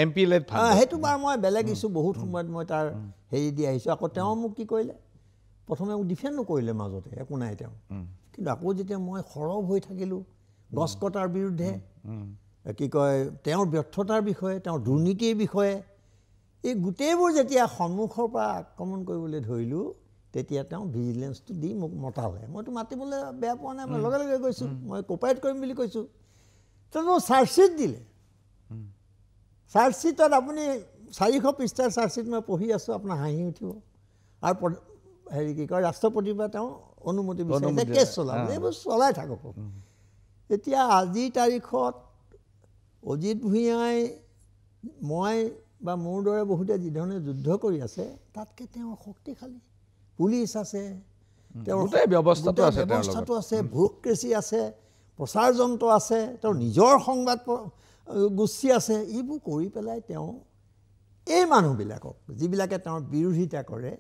MP-led সেইটো বাৰু মই বেলেগ ইছ্যু বহুত সময়ত মই তাৰ হেৰি দি আহিছোঁ। আকৌ তেওঁ মোক কি কৰিলে, প্ৰথমে মোক ডিফেণ্ডো কৰিলে মাজতে, একো নাই তেওঁ, কিন্তু আকৌ যেতিয়া মই সৰব হৈ থাকিলোঁ গছ কটাৰ বিৰুদ্ধে, কি কয় তেওঁৰ ব্যৰ্থতাৰ বিষয়ে, তেওঁৰ দুৰ্নীতিৰ বিষয়ে, এই গোটেইবোৰ যেতিয়া সন্মুখৰ পৰা আক্ৰমণ কৰিবলৈ ধৰিলোঁ, তেতিয়া তেওঁ ভিজিলেন্সটো দি মোক মতালে। মইতো মাতিবলৈ বেয়া পোৱা নাই, মই লগে লগে গৈছোঁ, মই কোপাৰেট কৰিম বুলি কৈছোঁ। তেওঁ চাৰ্জশ্বিট দিলে। চাৰ্জশ্বিটত আপুনি 400 পৃষ্ঠাৰ চাৰ্জশ্বিট মই পঢ়ি আছোঁ, আপোনাৰ হাঁহি উঠিব। আৰু হেৰি কি কয়, ৰাষ্ট্ৰপতিৰ পৰা তেওঁ অনুমতি বিচাৰিছে কেছ চলাব, এইবোৰ চলাই থাকক। এতিয়া আজিৰ তাৰিখত অজিত ভূঞাই, মই বা মোৰ দৰে বহুতে যিধৰণে যুদ্ধ কৰি আছে, তাতকৈ তেওঁ শক্তিশালী। পুলিচ আছে, তেওঁৰ ব্যৱস্থাটো আছে, ব্যুৰ'ক্ৰেচি আছে, প্ৰচাৰ যন্ত্ৰ আছে, তেওঁৰ নিজৰ সংবাদ গোষ্ঠী আছে। এইবোৰ কৰি পেলাই তেওঁ এই মানুহবিলাকক, যিবিলাকে তেওঁৰ বিৰোধিতা কৰে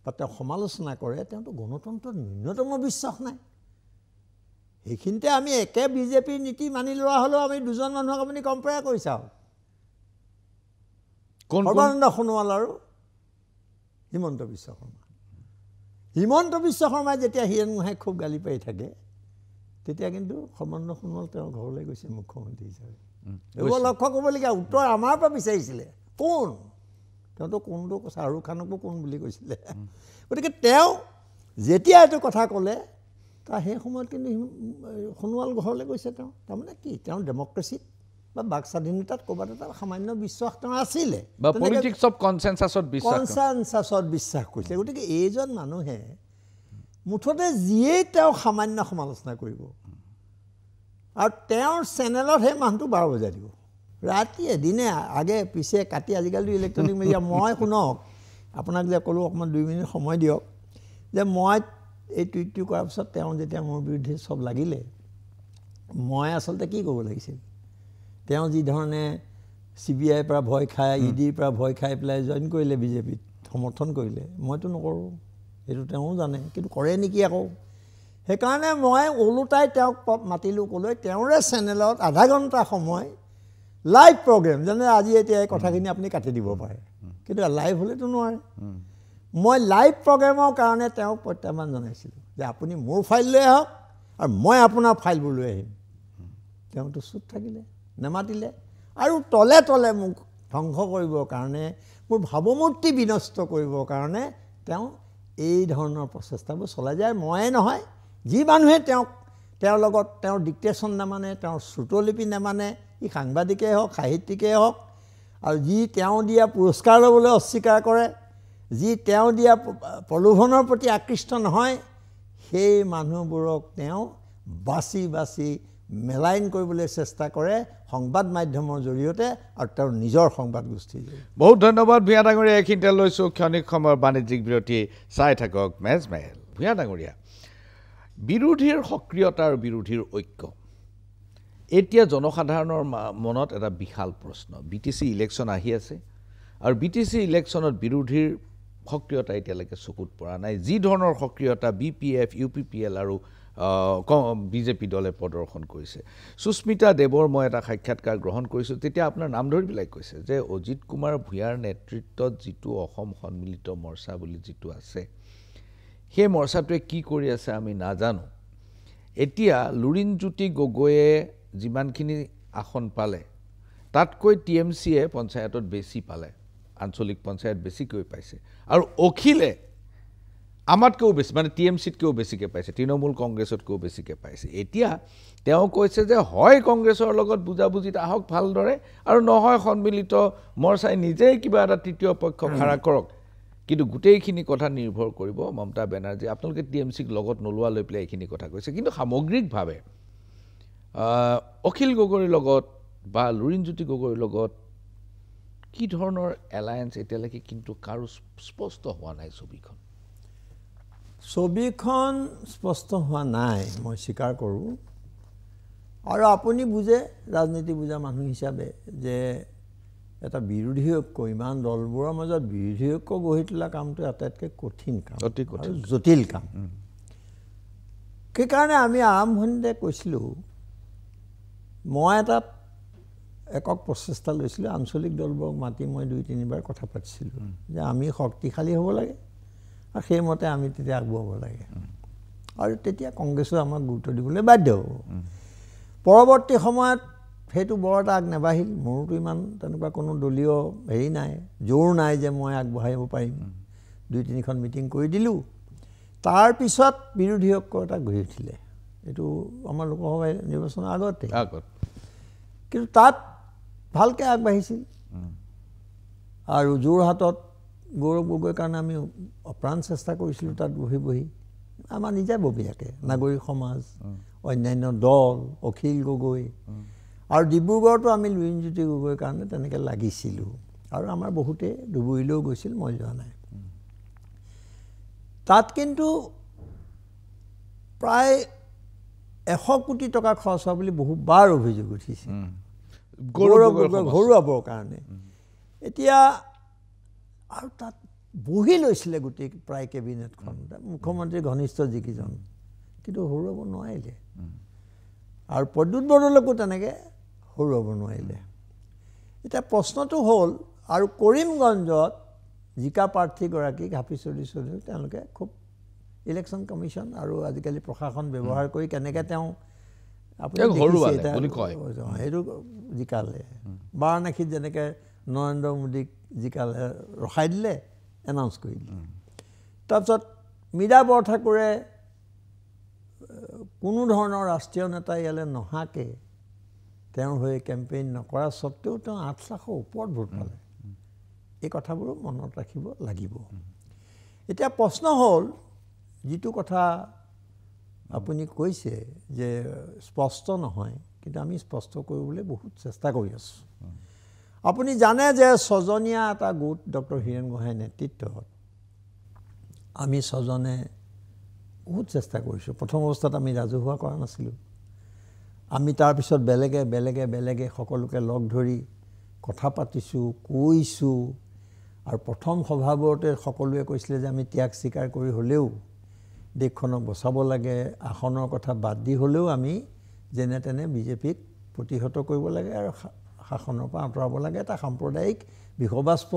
বা তেওঁ সমালোচনা কৰে, তেওঁতো গণতন্ত্ৰত ন্যূনতম বিশ্বাস নাই। সেইখিনিতে আমি একে বিজেপিৰ নীতি মানি লোৱা হ'লেও আমি দুজন মানুহক আপুনি কম্পেয়াৰ কৰি চাওক, সৰ্বানন্দ সোণোৱাল আৰু হিমন্ত বিশ্ব শৰ্মা। হিমন্ত বিশ্ব শৰ্মাই যেতিয়া হীৰেণ গোহাঁইক খুব গালি পাৰি থাকে, তেতিয়া কিন্তু সৰ্বানন্দ সোণোৱাল তেওঁৰ ঘৰলৈ গৈছে মুখ্যমন্ত্ৰী হিচাপে। এইবোৰ লক্ষ্য কৰিবলগীয়া। উত্তৰ আমাৰ পৰা বিচাৰিছিলে, কোন? তেওঁতো কোনটো শ্বাহৰুখ খানকো কোন বুলি কৈছিলে। গতিকে তেওঁ যেতিয়া এইটো কথা ক'লে, তাৰ সেই সময়ত কিন্তু সোণোৱাল ঘৰলৈ গৈছে তেওঁ। তাৰমানে কি, তেওঁ ডেমক্ৰেচিত বা বাক স্বাধীনতাত ক'ৰবাত এটা সামান্য বিশ্বাস তেওঁৰ আছিলে, কনচেনচাছত বিশ্বাস কৰিছে। গতিকে এইজন মানুহে মুঠতে যিয়েই তেওঁ সামান্য সমালোচনা কৰিব, আৰু তেওঁৰ চেনেলত সেই মানুহটো 12 বজাই দিব, ৰাতিয়ে দিনে আগে পিছে কাটি। আজিকালি ইলেক্ট্ৰনিক মিডিয়া, মই শুনক, আপোনাক যে ক'লোঁ অকণমান 2 মিনিট সময় দিয়ক, যে মই এই টুইটটো কৰাৰ পিছত তেওঁ যেতিয়া মোৰ বিৰুদ্ধে চব লাগিলে, মই আচলতে কি কৰিব লাগিছিল, তেওঁ যিধৰণে CBIৰ পৰা ভয় খাই, EDৰ পৰা ভয় খাই পেলাই জইন কৰিলে বিজেপিত, সমৰ্থন কৰিলে, মইতো নকৰোঁ, এইটো তেওঁ জানে, কিন্তু কৰে নেকি আকৌ। সেইকাৰণে মই ওলোটাই তেওঁক মাতিলোঁ, ক'লৈ, তেওঁৰে চেনেলত আধা ঘণ্টা সময় লাইভ প্ৰগ্ৰেম, যেনে আজি এতিয়া এই কথাখিনি আপুনি কাটি দিব পাৰে, কিন্তু লাইভ হ'লেতো নোৱাৰে। মই লাইভ প্ৰগ্ৰেমৰ কাৰণে তেওঁক প্ৰত্যাহ্বান জনাইছিলোঁ যে আপুনি মোৰ ফাইল লৈ আহক, আৰু মই আপোনাৰ ফাইলবোৰ লৈ আহিম তেওঁতো চুপ থাকিলে নেমাতিলে আৰু তলে তলে মোক ধ্বংস কৰিবৰ কাৰণে মোৰ ভাৱমূৰ্তি বিনষ্ট কৰিবৰ কাৰণে তেওঁ এই ধৰণৰ প্ৰচেষ্টাবোৰ চলাই যায় ময়ে নহয় যি মানুহে তেওঁৰ লগত তেওঁৰ ডিক্টেশ্যন নামানে তেওঁৰ শ্ৰুতলিপি নামানে ই সাংবাদিকেই হওক সাহিত্যিকেই হওক আৰু যি তেওঁ দিয়া পুৰস্কাৰ ল'বলৈ অস্বীকাৰ কৰে যি তেওঁ দিয়া প্ৰলোভনৰ প্ৰতি আকৃষ্ট নহয় সেই মানুহবোৰক তেওঁ বাছি বাছি মেলাইন কৰিবলৈ চেষ্টা কৰে সংবাদ মাধ্যমৰ জৰিয়তে আৰু তেওঁৰ নিজৰ সংবাদ গোষ্ঠীৰ জৰিয়তে বহুত ধন্যবাদ ভূঞা ডাঙৰীয়া এইখিনিতে লৈছোঁ ক্ষণিক সময়ৰ বাণিজ্যিক বিৰতি চাই থাকক মেজমেল ভূঞা ডাঙৰীয়া বিৰোধীৰ সক্ৰিয়তা আৰু বিৰোধীৰ ঐক্য এতিয়া জনসাধাৰণৰ মনত এটা বিশাল প্ৰশ্ন BTC ইলেকশ্যন আহি আছে আৰু BTC ইলেকশ্যনত বিৰোধীৰ সক্ৰিয়তা এতিয়ালৈকে চকুত পৰা নাই যি ধৰণৰ সক্ৰিয়তা BPF UPPL আৰু বিজেপি দলে প্ৰদৰ্শন কৰিছে সুস্মিতা দেৱৰ মই এটা সাক্ষাৎকাৰ গ্ৰহণ কৰিছোঁ তেতিয়া আপোনাৰ নাম ধৰি পেলাই কৈছে যে অজিত কুমাৰ ভূঞাৰ নেতৃত্বত যিটো অসম সন্মিলিত মৰ্চা বুলি যিটো আছে সেই মৰ্চাটোৱে কি কৰি আছে আমি নাজানো এতিয়া লুৰিণজ্যোতি গগৈয়ে যিমানখিনি আসন পালে তাতকৈ TMCয়ে পঞ্চায়তত বেছি পালে আঞ্চলিক পঞ্চায়ত বেছিকৈ পাইছে আৰু অখিলে আমাতকৈও বেছি মানে TMCতকৈও বেছিকৈ পাইছে তৃণমূল কংগ্ৰেছতকৈও বেছিকৈ পাইছে এতিয়া তেওঁ কৈছে যে হয় কংগ্ৰেছৰ লগত বুজাবুজিত আহক ভালদৰে আৰু নহয় সন্মিলিত মৰ্চাই নিজেই কিবা এটা তৃতীয় পক্ষ খাৰা কৰক কিন্তু গোটেইখিনি কথা নিৰ্ভৰ কৰিব মমতা বেনাৰ্জী আপোনালোকে TMCক লগত নোলোৱা লৈ পেলাই এইখিনি কথা কৈছে কিন্তু সামগ্ৰিকভাৱে অখিল গগৈৰ লগত বা লুৰিণজ্যোতি গগৈৰ লগত কি ধৰণৰ এলায়েন্স এতিয়ালৈকে কিন্তু কাৰো স্পষ্ট হোৱা নাই ছবিখন স্পষ্ট হোৱা নাই মই স্বীকাৰ কৰোঁ আৰু আপুনি বুজে ৰাজনীতি বুজা মানুহ হিচাপে যে এটা বিৰোধী ঐক্য ইমান দলবোৰৰ মাজত বিৰোধী ঐক্য গঢ়ি তোলা কামটো আটাইতকৈ কঠিন কাম আৰু জটিল কাম সেইকাৰণে আমি আৰম্ভণিতে কৈছিলোঁ মই এটা একক প্ৰচেষ্টা লৈছিলোঁ আঞ্চলিক দলবোৰক মাতি মই 2-3বাৰ কথা পাতিছিলোঁ যে আমি শক্তিশালী হ'ব লাগে আৰু সেইমতে আমি তেতিয়া আগবঢ়াব লাগে আৰু তেতিয়া কংগ্ৰেছো আমাক গুৰুত্ব দিবলৈ বাধ্য হ'ব পৰৱৰ্তী সময়ত সেইটো বৰ এটা আগ নাবাঢ়িল মোৰতো ইমান তেনেকুৱা কোনো দলীয় হেৰি নাই জোৰ নাই যে মই আগবঢ়াব পাৰিম 2-3খন মিটিং কৰি দিলোঁ তাৰপিছত বিৰোধী ঐক্য এটা গঢ়ি উঠিলে এইটো আমাৰ লোকসভা নিৰ্বাচনৰ আগতে কিন্তু তাত ভালকৈ আগবাঢ়িছিল আৰু যোৰহাটত গৌৰৱ গগৈৰ কাৰণে আমি অপ্ৰাণ চেষ্টা কৰিছিলোঁ তাত বহি বহি আমাৰ নিজাববীয়াকৈ নাগৰিক সমাজ অন্যান্য দল অখিল গগৈ আৰু ডিব্ৰুগড়তো আমি লুৰিণজ্যোতি গগৈৰ কাৰণে তেনেকৈ লাগিছিলোঁ আৰু আমাৰ বহুতে ডুবুৰিলৈও গৈছিল মই যোৱা নাই তাত কিন্তু প্ৰায় 100 কোটি টকা খৰচ হোৱা বুলি বহুবাৰ অভিযোগ উঠিছে গৌৰৱ গগৈ ঘৰুৱাবৰ কাৰণে এতিয়া আৰু তাত বহি লৈছিলে গোটেই প্ৰায় কেবিনেটখন মুখ্যমন্ত্ৰীৰ ঘনিষ্ঠ যিকেইজন কিন্তু হৰুৱাব নোৱাৰিলে আৰু প্ৰদ্যুৎ বৰদলৈকো তেনেকৈ হৰুৱাব নোৱাৰিলে এতিয়া প্ৰশ্নটো হ'ল আৰু কৰিমগঞ্জত জিকা প্ৰাৰ্থীগৰাকীক হাফিজ চৌধুৰী তেওঁলোকে খুব ইলেকশ্যন কমিশ্যন আৰু আজিকালি প্ৰশাসন ব্যৱহাৰ কৰি কেনেকৈ তেওঁ আপুনি সেইটো জিকালে বাৰাণসীত যেনেকৈ নৰেন্দ্ৰ মোদীক জিকালে ৰখাই দিলে এনাউন্স কৰি দিলে তাৰপিছত মীৰা বৰঠাকুৰে কোনো ধৰণৰ ৰাষ্ট্ৰীয় নেতা ইয়ালৈ নহাকৈ তেওঁৰ হৈ কেম্পেইন নকৰা স্বত্তেও তেওঁ 8 লাখৰ ওপৰত ভোট পালে এই কথাবোৰো মনত ৰাখিব লাগিব এতিয়া প্ৰশ্ন হ'ল যিটো কথা আপুনি কৈছে যে স্পষ্ট নহয় কিন্তু আমি স্পষ্ট কৰিবলৈ বহুত চেষ্টা কৰি আছোঁ আপুনি জানে যে 6জনীয়া এটা গোট ডক্টৰ হীৰেণ গোহাঁইৰ নেতৃত্বত আমি 6জনে বহুত চেষ্টা কৰিছোঁ প্ৰথম অৱস্থাত আমি ৰাজহুৱা কৰা নাছিলোঁ আমি তাৰপিছত বেলেগে সকলোকে লগ ধৰি কথা পাতিছোঁ কৈছোঁ আৰু প্ৰথম সভাবোৰতে সকলোৱে কৈছিলে যে আমি ত্যাগ স্বীকাৰ কৰি হ'লেও দেশখনক বচাব লাগে আসনৰ কথা বাদ দি হ'লেও আমি যেনে তেনে বিজেপিক প্ৰতিহত কৰিব লাগে আৰু শাসনৰ পৰা আঁতৰাব লাগে এটা সাম্প্ৰদায়িক বিহবাস্প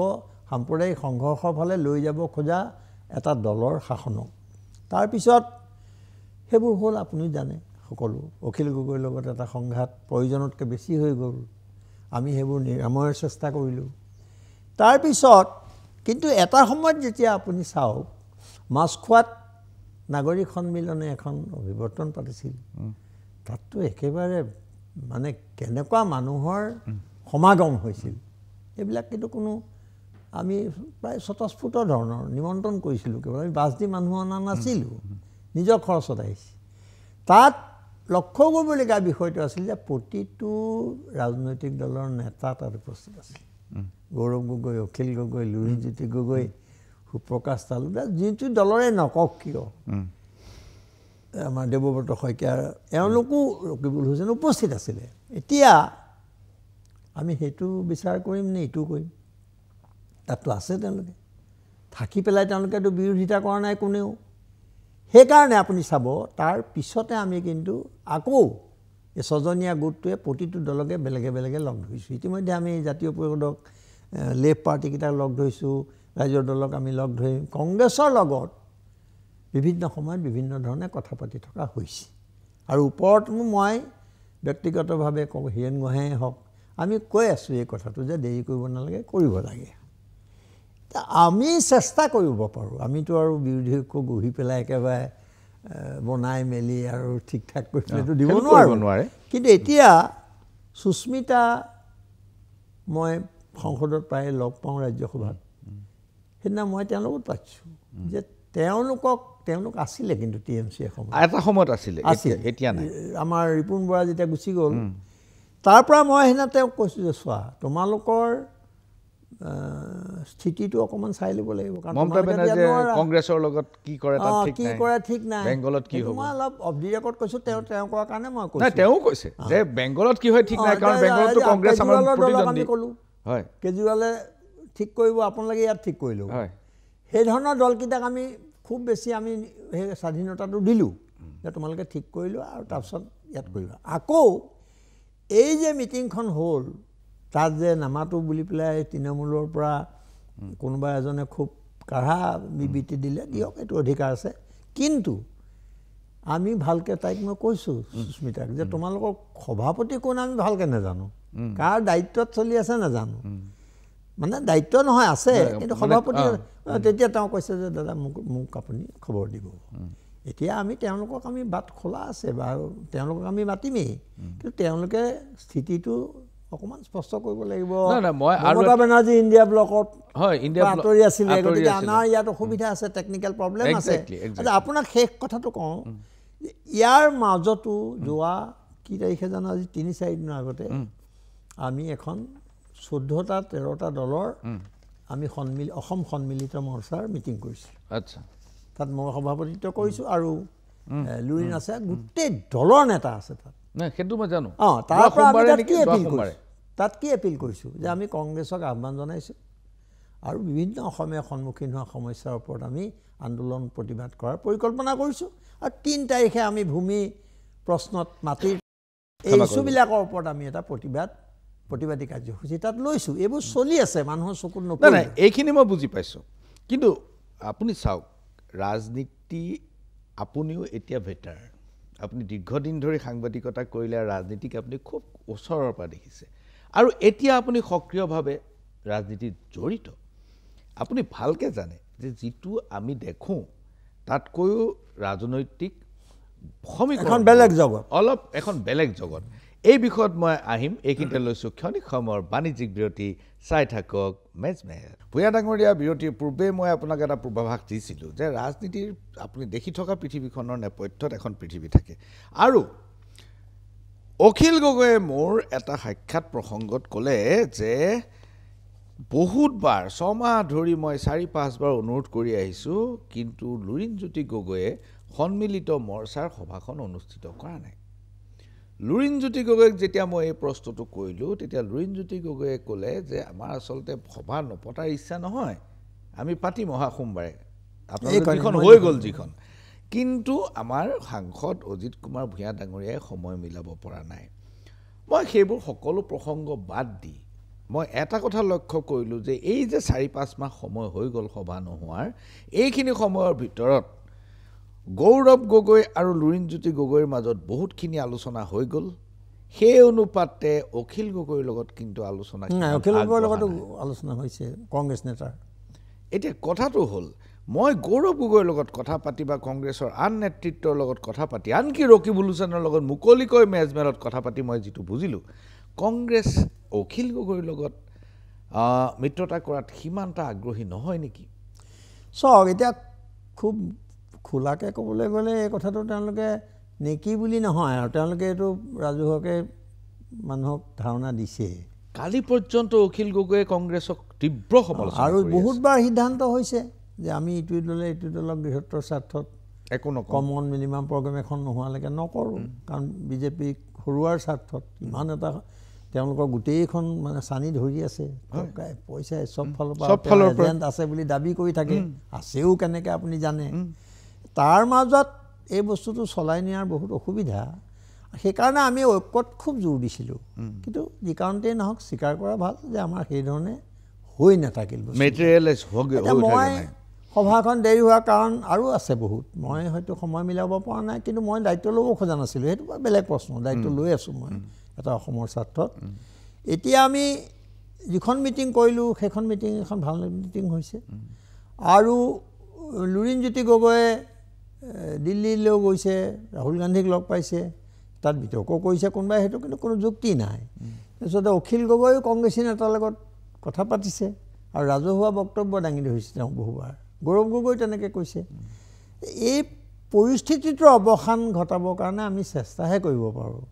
সাম্প্ৰদায়িক সংঘৰ্ষৰ ফালে লৈ যাব খোজা এটা দলৰ শাসনক তাৰপিছত সেইবোৰ হ'ল আপুনি জানে সকলো অখিল গগৈৰ লগত এটা সংঘাত প্ৰয়োজনতকৈ বেছি হৈ গ'ল আমি সেইবোৰ নিৰাময়ৰ চেষ্টা কৰিলোঁ তাৰপিছত কিন্তু এটা সময়ত যেতিয়া আপুনি চাওক মাছখোৱাত নাগৰিক সন্মিলনে এখন অভিৱৰ্তন পাতিছিল তাততো একেবাৰে মানে কেনেকুৱা মানুহৰ সমাগম হৈছিল এইবিলাক কিন্তু কোনো আমি প্ৰায় স্বতঃস্ফূৰ্ত ধৰণৰ নিমন্ত্ৰণ কৰিছিলোঁ কেৱল আমি বাছ দি মানুহ অনা নাছিলোঁ নিজৰ খৰচত আহিছে তাত লক্ষ্য কৰিবলগীয়া বিষয়টো আছিল যে প্ৰতিটো ৰাজনৈতিক দলৰ নেতা তাত উপস্থিত আছিল গৌৰৱ গগৈ অখিল গগৈ লুৰিণজ্যোতি গগৈ সুপ্ৰকাশ তালুকদাৰ যিটো দলৰে নকওক কিয় আমাৰ দেৱব্ৰত শইকীয়া এওঁলোকো ৰকিবুল হুছেইন উপস্থিত আছিলে এতিয়া আমি সেইটো বিচাৰ কৰিম নে এইটো কৰিম তাততো আছে তেওঁলোকে থাকি পেলাই তেওঁলোকেতো বিৰোধিতা কৰা নাই কোনেও সেইকাৰণে আপুনি চাব তাৰ পিছতে আমি কিন্তু আকৌ এই ছজনীয়া গোটটোৱে প্ৰতিটো দলকে বেলেগে বেলেগে লগ ধৰিছোঁ ইতিমধ্যে আমি জাতীয় পৰিষদক লেফ্ট পাৰ্টিকেইটাক লগ ধৰিছোঁ ৰাজ্যৰ দলক আমি লগ ধৰিম কংগ্ৰেছৰ লগত বিভিন্ন সময়ত বিভিন্ন ধৰণে কথা পাতি থকা হৈছে আৰু ওপৰত মই ব্যক্তিগতভাৱে কওঁ হীৰেণ গোহাঁইয়ে হওক আমি কৈ আছোঁ এই কথাটো যে দেৰি কৰিব নালাগে কৰিব লাগে আমি চেষ্টা কৰিব পাৰোঁ আমিতো আৰু বিৰোধী ঐক্য গঢ়ি পেলাই একেবাৰে বনাই মেলি আৰু ঠিক ঠাক কৰি পেলাইতো দিব নোৱাৰোঁ কিন্তু এতিয়া সুস্মিতা মই সংসদত প্ৰায় লগ পাওঁ ৰাজ্যসভাত সেইদিনা মই তেওঁলোকক পাইছোঁ যে তেওঁলোক আছিলে কিন্তু টি এম চি এটা সময়ত আছিলে এতিয়া নাই আমাৰ ৰিপুণ বৰা যেতিয়া গুচি গ'ল তাৰ পৰা মই সেইদিনা তেওঁক কৈছোঁ যে চোৱা তোমালোকৰ স্থিতিটো অকণমান চাই ল'ব লাগিব কাৰণ মমতা বেনাৰ্জীয়ে কংগ্ৰেছৰ লগত কি কৰে ঠিক নাই বেংগলত কি হ'ব মই অলপ অফ দি ৰেকৰ্ড কৈছোঁ তেওঁ কোৱাৰ কাৰণে মই কৈছোঁ নাই তেওঁ কৈছে যে বেংগলত কি হয় ঠিক নাই কাৰণ বেংগলততো কংগ্ৰেছ আমাৰ প্ৰতিদ্বন্দ্বী ক'লোঁ হয় কেজৰিৱালে ঠিক কৰিব আপোনালোকে ইয়াত ঠিক কৰিলোঁ হয় সেই ধৰণৰ দলকেইটাক আমি খুব বেছি আমি সেই স্বাধীনতাটো দিলোঁ যে তোমালোকে ঠিক কৰিলোঁ আৰু তাৰপিছত ইয়াত কৰিবা আকৌ এই যে মিটিংখন হ'ল তাত যে নামাটো বুলি পেলাই তৃণমূলৰ পৰা কোনোবা এজনে খুব কাঢ়া বিবৃতি দিলে দিয়ক এইটো অধিকাৰ আছে কিন্তু আমি ভালকৈ তাইক মই কৈছোঁ সুস্মিতাক যে তোমালোকৰ সভাপতি কোন আমি ভালকৈ নাজানো কাৰ দায়িত্বত চলি আছে নাজানো মানে দায়িত্ব নহয় আছে কিন্তু সভাপতি তেতিয়া তেওঁ কৈছে যে দাদা মোক আপুনি খবৰ দিব এতিয়া আমি তেওঁলোকক আমি বাট খোলা আছে বা তেওঁলোকক আমি মাতিমেই কিন্তু তেওঁলোকে স্থিতিটো অকণমান স্পষ্ট কৰিব লাগিব মমতা বেনাৰ্জী ইণ্ডিয়া ব্লকত আঁতৰি আছিলে গতিকে আমাৰ ইয়াত অসুবিধা আছে টেকনিকেল প্ৰব্লেম আছে আপোনাক শেষ কথাটো কওঁ ইয়াৰ মাজতো যোৱা কি তাৰিখে জানো আজি ৩-৪ দিনৰ আগতে আমি এখন 14টা 13টা দলৰ আমি অসম সন্মিলিত মৰ্চাৰ মিটিং কৰিছোঁ আচ্ছা তাত মই সভাপতিত্ব কৰিছোঁ আৰু লুৰিণ আছে গোটেই দলৰ নেতা আছে তাত নাই সেইটো মই জানো তাৰ পৰা আমি তাত কি এপিল কৰিছোঁ যে আমি কংগ্ৰেছক আহ্বান জনাইছোঁ আৰু বিভিন্ন অসমীয়া সন্মুখীন হোৱা সমস্যাৰ ওপৰত আমি আন্দোলন প্ৰতিবাদ কৰাৰ পৰিকল্পনা কৰিছোঁ আৰু 3 তাৰিখে আমি ভূমি প্ৰশ্নত মাটিৰ এই ইছ্যুবিলাকৰ ওপৰত আমি এটা প্ৰতিবাদী কাৰ্যসূচী তাত লৈছোঁ এইবোৰ চলি আছে মানুহৰ চকুত নপৰে নাই এইখিনি মই বুজি পাইছোঁ কিন্তু আপুনি চাওক ৰাজনীতি আপুনিও এতিয়া ভেটাৰ আপুনি দীৰ্ঘদিন ধৰি সাংবাদিকতা কৰিলে ৰাজনীতিক আপুনি খুব ওচৰৰ পৰা দেখিছে আৰু এতিয়া আপুনি সক্ৰিয়ভাৱে ৰাজনীতিত জড়িত আপুনি ভালকৈ জানে যে যিটো আমি দেখোঁ তাতকৈও ৰাজনৈতিক এখন বেলেগ জগত অলপ এখন বেলেগ জগত এই বিষয়ত মই আহিম এইখিনিতে লৈছোঁ ক্ষণিক সময়ৰ বাণিজ্যিক বিৰতি চাই থাকক মেজমেৰ ভূঞা ডাঙৰীয়া বিৰতিৰ পূৰ্বে মই আপোনাক এটা পূৰ্বাভাস দিছিলোঁ যে ৰাজনীতিৰ আপুনি দেখি থকা পৃথিৱীখনৰ নেপথ্যত এখন পৃথিৱী থাকে আৰু অখিল গগৈয়ে মোৰ এটা সাক্ষাৎ প্ৰসংগত ক'লে যে বহুতবাৰ 6 মাহ ধৰি মই 4-5 বাৰ অনুৰোধ কৰি আহিছোঁ কিন্তু লুৰিণজ্যোতি গগৈয়ে সন্মিলিত মৰ্চাৰ সভাখন অনুষ্ঠিত কৰা নাই লুৰিণজ্যোতি গগৈক যেতিয়া মই এই প্ৰশ্নটো কৰিলোঁ তেতিয়া লুৰিণজ্যোতি গগৈয়ে ক'লে যে আমাৰ আচলতে সভা নপতাৰ ইচ্ছা নহয় আমি পাতিম অহা সোমবাৰে আপোনালোকৰ যিখন হৈ গ'ল যিখন কিন্তু আমাৰ সাংসদ অজিত কুমাৰ ভূঞা ডাঙৰীয়াই সময় মিলাব পৰা নাই মই সেইবোৰ সকলো প্ৰসংগ বাদ দি মই এটা কথা লক্ষ্য কৰিলোঁ যে এই যে 4-5 মাহ সময় হৈ গ'ল সভা নোহোৱাৰ এইখিনি সময়ৰ ভিতৰত গৌৰৱ গগৈ আৰু লুৰিণজ্যোতি গগৈৰ মাজত বহুতখিনি আলোচনা হৈ গ'ল সেই অনুপাতে অখিল গগৈৰ লগত কিন্তু আলোচনা অখিল গগৈৰ লগতো আলোচনা হৈছে কংগ্ৰেছ নেতাৰ এতিয়া কথাটো হ'ল মই গৌৰৱ গগৈৰ লগত কথা পাতি বা কংগ্ৰেছৰ আন নেতৃত্বৰ লগত কথা পাতি আনকি ৰকিবুল হুছেইনৰ লগত মুকলিকৈ মেজমেলত কথা পাতি মই যিটো বুজিলোঁ কংগ্ৰেছ অখিল গগৈৰ লগত মিত্ৰতা কৰাত সিমানটা আগ্ৰহী নহয় নেকি চাওক এতিয়া খুব খোলাকৈ ক'বলৈ গ'লে এই কথাটো তেওঁলোকে নেকি বুলি নহয় আৰু তেওঁলোকে এইটো ৰাজহুৱাকৈ মানুহক ধাৰণা দিছে কালি পৰ্যন্ত অখিল গগৈয়ে কংগ্ৰেছক তীব্ৰ সমালোচনা আৰু বহুতবাৰ সিদ্ধান্ত হৈছে যে আমি এইটো দলে এইটো দলক বৃহত্তৰ স্বাৰ্থত একো নকওঁ কমন মিনিমাম প্ৰগ্ৰেম এখন নোহোৱালৈকে নকৰোঁ কাৰণ বিজেপিক হৰুৱাৰ স্বাৰ্থত ইমান এটা তেওঁলোকৰ গোটেইখন মানে চানি ধৰি আছে পইচা চব ফালৰ পৰা এজেণ্ট আছে বুলি দাবী কৰি থাকে আছেও কেনেকৈ আপুনি জানে তাৰ মাজত এই বস্তুটো চলাই নিয়াৰ বহুত অসুবিধা সেইকাৰণে আমি ঐক্যত খুব জোৰ দিছিলোঁ কিন্তু যি কাৰণতেই নহওক স্বীকাৰ কৰা ভাল যে আমাৰ সেইধৰণে হৈ নাথাকিল মই সভাখন দেৰি হোৱাৰ কাৰণ আৰু আছে বহুত মই হয়তো সময় মিলাব পৰা নাই কিন্তু মই দায়িত্ব ল'ব খোজা নাছিলোঁ সেইটো বেলেগ প্ৰশ্ন দায়িত্ব লৈ আছোঁ মই এটা অসমৰ স্বাৰ্থত এতিয়া আমি যিখন মিটিং কৰিলোঁ সেইখন মিটিং এখন ভাল মিটিং হৈছে আৰু লুৰিণজ্যোতি গগৈয়ে দিল্লীলৈ গৈছে ৰাহুল গান্ধীক লগ পাইছে তাত বিতৰ্ক কৰিছে কোনোবাই সেইটো কিন্তু কোনো যুক্তি নাই তাৰপিছতে অখিল গগৈও কংগ্ৰেছী নেতাৰ লগত কথা পাতিছে আৰু ৰাজহুৱা বক্তব্য দাঙি ধৰিছে তেওঁ বহুবাৰ গৌৰৱ গগৈ তেনেকৈ কৈছে এই পৰিস্থিতিটোৰ অৱসান ঘটাবৰ কাৰণে আমি চেষ্টাহে কৰিব পাৰোঁ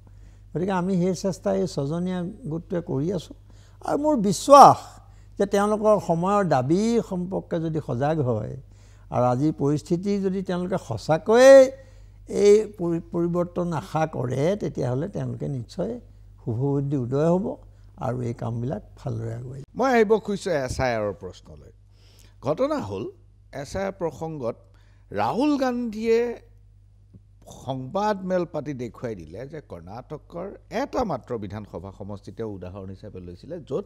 গতিকে আমি সেই চেষ্টা এই ছজনীয়া গোটটোৱে কৰি আছোঁ আৰু মোৰ বিশ্বাস যে তেওঁলোকৰ সময়ৰ দাবী সম্পৰ্কে যদি সজাগ হয় আৰু আজিৰ পৰিস্থিতি যদি তেওঁলোকে সঁচাকৈয়ে এই পৰিৱৰ্তন আশা কৰে তেতিয়াহ'লে তেওঁলোকে নিশ্চয় শুভবুদ্ধি উদয় হ'ব আৰু এই কামবিলাক ভালদৰে আগুৱাই যাব মই আহিব খুজিছোঁ SIRৰ প্ৰশ্নলৈ ঘটনা হ'ল SIR প্ৰসংগত ৰাহুল গান্ধীয়ে সংবাদ মেল পাতি দেখুৱাই দিলে যে কৰ্ণাটকৰ এটা মাত্ৰ বিধানসভা সমষ্টিতে উদাহৰণ হিচাপে লৈছিলে য'ত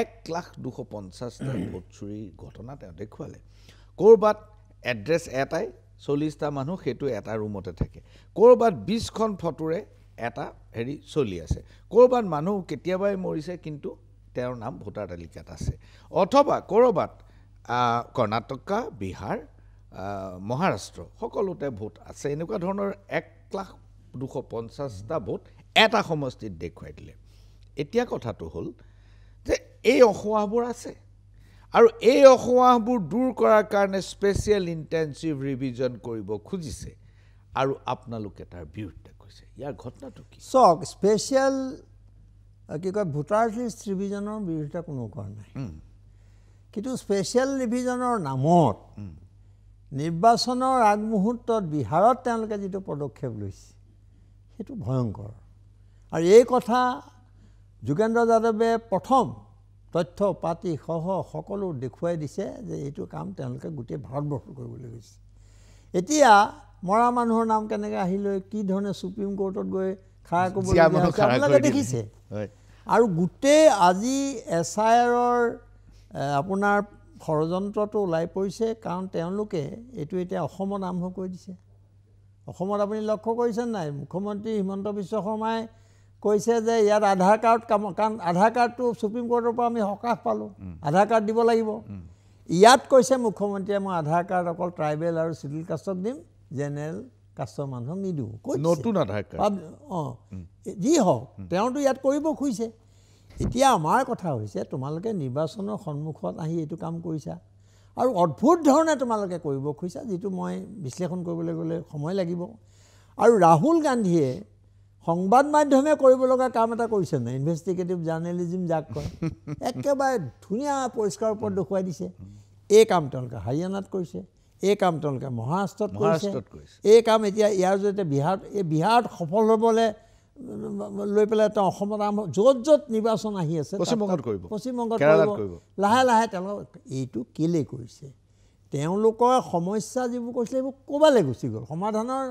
1,250,000টা ভোট চুৰিৰ ঘটনা তেওঁ দেখুৱালে ক'ৰবাত এড্ৰেছ এটাই 40টা মানুহ সেইটো এটা ৰুমতে থাকে ক'ৰবাত 20খন ফটোৰে এটা চলি আছে ক'ৰবাত মানুহ কেতিয়াবাই মৰিছে কিন্তু তেওঁৰ নাম ভোটাৰ তালিকাত আছে অথবা ক'ৰবাত কৰ্ণাটকা বিহাৰ মহাৰাষ্ট্ৰ সকলোতে ভোট আছে এনেকুৱা ধৰণৰ 1,250,000টা ভোট এটা সমষ্টিত দেখুৱাই দিলে এতিয়া কথাটো হ'ল যে এই অসুৱাহবোৰ আছে আৰু এই অসুৱাহবোৰ দূৰ কৰাৰ কাৰণে স্পেচিয়েল ইণ্টেনচিভ ৰিভিজন কৰিব খুজিছে আৰু আপোনালোকে তাৰ বিৰুদ্ধে কৈছে ইয়াৰ ঘটনাটো কি চাওক স্পেচিয়েল কি কয় ভোটাৰ লিষ্ট ৰিভিজনৰ বিৰুদ্ধে কোনো কৰা নাই কিন্তু স্পেচিয়েল ৰিভিজনৰ নামত নিৰ্বাচনৰ আগমুহূৰ্তত বিহাৰত তেওঁলোকে যিটো পদক্ষেপ লৈছে সেইটো ভয়ংকৰ আৰু এই কথা যোগেন্দ্ৰ যাদৱে প্ৰথম তথ্য পাতি সহ সকলো দেখুৱাই দিছে যে এইটো কাম তেওঁলোকে গোটেই ভাৰতবৰ্ষত কৰিবলৈ গৈছে এতিয়া মৰা মানুহৰ নাম কেনেকৈ আহিলৈ কি ধৰণে সুপ্ৰিম কোৰ্টত গৈ খাৰা ক'বলৈ দেখিছে আৰু গোটেই আজি SIRৰ আপোনাৰ ষড়যন্ত্ৰটো ওলাই পৰিছে কাৰণ তেওঁলোকে এইটো এতিয়া অসমত আৰম্ভ কৰি দিছে অসমত আপুনি লক্ষ্য কৰিছে নাই মুখ্যমন্ত্ৰী হিমন্ত বিশ্ব শৰ্মাই কৈছে যে ইয়াত আধাৰ কাৰ্ড কাৰণ আধাৰ কাৰ্ডটো সুপ্ৰিম কোৰ্টৰ পৰা আমি সকাহ পালোঁ আধাৰ কাৰ্ড দিব লাগিব ইয়াত কৈছে মুখ্যমন্ত্ৰীয়ে মই আধাৰ কাৰ্ড অকল ট্ৰাইবেল আৰু চিডিউল কাষ্টক দিম জেনেৰেল কাষ্টৰ মানুহক নিদিওঁ নতুন আধাৰ কাৰ্ড যি হওক তেওঁতো ইয়াত কৰিব খুজিছে এতিয়া আমাৰ কথা হৈছে তোমালোকে নিৰ্বাচনৰ সন্মুখত আহি এইটো কাম কৰিছা আৰু অদ্ভুত ধৰণে তোমালোকে কৰিব খুজিছা যিটো মই বিশ্লেষণ কৰিবলৈ গ'লে সময় লাগিব আৰু ৰাহুল গান্ধীয়ে সংবাদ মাধ্যমে কৰিব লগা কাম এটা কৰিছে নাই ইনভেষ্টিগেটিভ জাৰ্নেলিজিম যাক কয় একেবাৰে ধুনীয়া পৰিষ্কাৰ ওপৰত দেখুৱাই দিছে এই কাম তেওঁলোকে হাৰিয়ানাত কৰিছে এই কাম তেওঁলোকে মহাৰাষ্ট্ৰত কৰিছে এই কাম এতিয়া ইয়াৰ জৰিয়তে বিহাৰত সফল হ'বলৈ লৈ পেলাই তেওঁ অসমত আৰম্ভ য'ত য'ত নিৰ্বাচন আহি আছে পশ্চিমবংগত কৰিব লাহে লাহে তেওঁলোক এইটো কেলৈ কৰিছে তেওঁলোকৰ সমস্যা যিবোৰ কৈছিলে এইবোৰ ক'ৰবালৈ গুচি গ'ল সমাধানৰ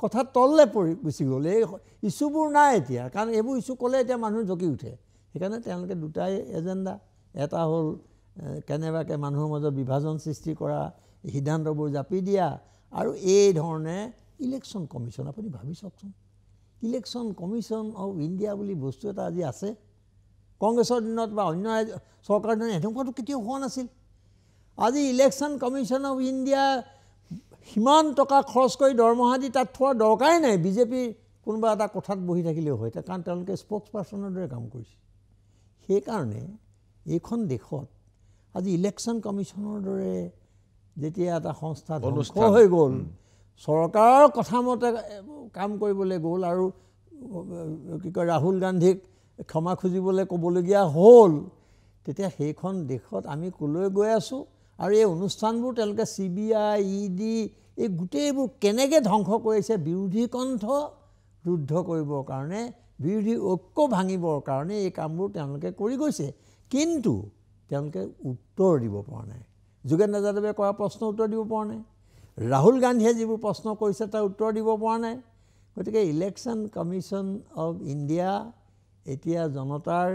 কথা তললৈ পৰি গুচি গ'ল এই ইছ্যুবোৰ নাই এতিয়া কাৰণ এইবোৰ ইছ্যু ক'লে এতিয়া মানুহ জকি উঠে সেইকাৰণে তেওঁলোকে দুটাই এজেণ্ডা এটা হ'ল কেনেবাকৈ মানুহৰ মাজত বিভাজন সৃষ্টি কৰা সিদ্ধান্তবোৰ জাপি দিয়া আৰু এই ধৰণে ইলেকশ্যন কমিশ্যন আপুনি ভাবি চাওকচোন ইলেকশ্যন কমিশ্যন অফ ইণ্ডিয়া বুলি বস্তু এটা আজি আছে কংগ্ৰেছৰ দিনত বা অন্য চৰকাৰৰ দিনত এনেকুৱাটো কেতিয়াও হোৱা নাছিল আজি ইলেকশ্যন কমিশ্যন অফ ইণ্ডিয়া সিমান টকা খৰচ কৰি দৰমহা দি তাত থোৱাৰ দৰকাৰেই নাই বিজেপিৰ কোনোবা এটা কোঠাত বহি থাকিলেও হয় কাৰণ তেওঁলোকে স্প'ক্স পাৰ্চনৰ দৰে কাম কৰিছে সেইকাৰণে এইখন দেশত আজি ইলেকশ্যন কমিশ্যনৰ দৰে যেতিয়া এটা সংস্থা ধ্বংস হৈ গ'ল চৰকাৰৰ কথামতে কাম কৰিবলৈ গ'ল আৰু কি কয় ৰাহুল গান্ধীক ক্ষমা খুজিবলৈ ক'বলগীয়া হ'ল তেতিয়া সেইখন দেশত আমি ক'লৈ গৈ আছোঁ আৰু এই অনুষ্ঠানবোৰ তেওঁলোকে CBI ED এই গোটেইবোৰ কেনেকৈ ধ্বংস কৰিছে বিৰোধী কণ্ঠ ৰুদ্ধ কৰিবৰ কাৰণে বিৰোধী ঐক্য ভাঙিবৰ কাৰণে এই কামবোৰ তেওঁলোকে কৰি গৈছে কিন্তু তেওঁলোকে উত্তৰ দিব পৰা নাই যোগেন্দ্ৰ যাদৱে কৰা প্ৰশ্ন উত্তৰ দিব পৰা নাই ৰাহুল গান্ধীয়ে যিবোৰ প্ৰশ্ন কৰিছে তাৰ উত্তৰ দিব পৰা নাই গতিকে ইলেকশ্যন কমিশ্যন অফ ইণ্ডিয়া এতিয়া জনতাৰ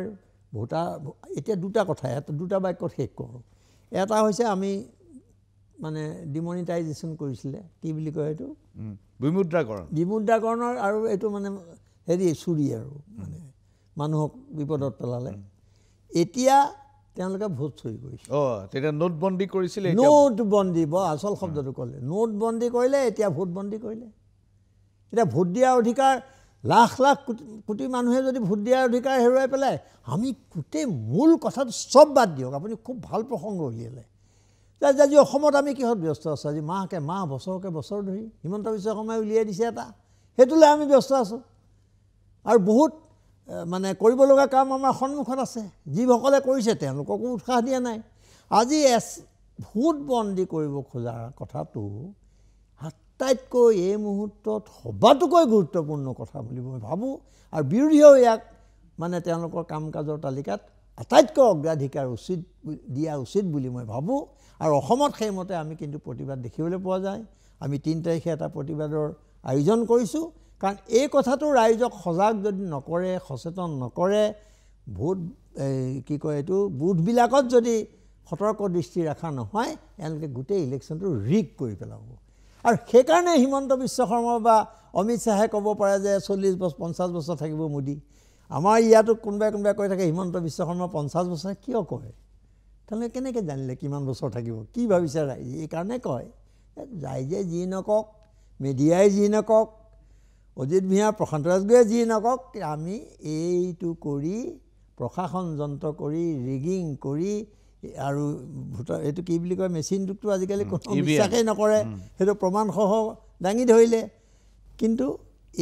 এতিয়া দুটা কথা দুটা বাক্যত শেষ কৰোঁ এটা হৈছে আমি মানে ডিমনিটাইজেশ্যন কৰিছিলে কি বুলি কয় এইটো বিমুদ্ৰাকৰণৰ আৰু এইটো মানে হেৰি চুৰি আৰু মানে মানুহক বিপদত পেলালে এতিয়া তেওঁলোকে ভোট চুৰি কৰিছে তেতিয়া নোটবন্দী কৰিছিলে নোটবন্দী বৰ আচল শব্দটো ক'লে নোটবন্দী কৰিলে এতিয়া ভোটবন্দী কৰিলে এতিয়া ভোট দিয়াৰ অধিকাৰ লাখ লাখ কোটি মানুহে যদি ভোট দিয়াৰ অধিকাৰ হেৰুৱাই পেলাই আমি গোটেই মূল কথাটো চব বাদ দিয়ক আপুনি খুব ভাল প্ৰসংগ উলিয়ালে আজি অসমত আমি কিহত ব্যস্ত আছোঁ আজি মাহকে মাহ বছৰকে বছৰ ধৰি হিমন্ত বিশ্ব শৰ্মাই উলিয়াই দিছে এটা সেইটোলৈ আমি ব্যস্ত আছোঁ আৰু বহুত মানে কৰিব লগা কাম আমাৰ সন্মুখত আছে যিসকলে কৰিছে তেওঁলোককো উৎসাহ দিয়া নাই আজি ভোটবন্দী কৰিব খোজা কথাটো আটাইতকৈ এই মুহূৰ্তত সবাতোকৈ গুৰুত্বপূৰ্ণ কথা বুলি মই ভাবোঁ আৰু বিৰোধীয়েও ইয়াক মানে তেওঁলোকৰ কাম কাজৰ তালিকাত আটাইতকৈ অগ্ৰাধিকাৰ দিয়া উচিত বুলি মই ভাবোঁ আৰু অসমত সেইমতে আমি কিন্তু প্ৰতিবাদ দেখিবলৈ পোৱা যায় আমি 3 তাৰিখে এটা প্ৰতিবাদৰ আয়োজন কৰিছোঁ কাৰণ এই কথাটো ৰাইজক সজাগ যদি নকৰে সচেতন নকৰে ভোট কি কয় এইটো বুথবিলাকত যদি সতৰ্ক দৃষ্টি ৰখা নহয় এওঁলোকে গোটেই ইলেকশ্যনটো ৰিগ কৰি পেলাব আৰু সেইকাৰণে হিমন্ত বিশ্ব শৰ্মা বা অমিত শ্বাহে ক'ব পাৰে যে 40 বছৰ 50 বছৰ থাকিব মোদী আমাৰ ইয়াতো কোনোবাই কৈ থাকে হিমন্ত বিশ্ব শৰ্মা 50 বছৰ কিয় কয় তেওঁলোকে কেনেকৈ জানিলে কিমান বছৰ থাকিব কি ভাবিছে ৰাইজে এইকাৰণে কয় ৰাইজে যি নকওক মিডিয়াই যি নকওক অজিত ভূঞা প্ৰশান্ত ৰাজগড়ে যি নকওক আমি এইটো কৰি প্ৰশাসন যন্ত্ৰ কৰি ৰিগিং কৰি আৰু ভোটাৰ এইটো কি বুলি কয় মেচিনটোতো আজিকালি কোনো বিশ্বাসেই নকৰে সেইটো প্ৰমাণসহ দাঙি ধৰিলে কিন্তু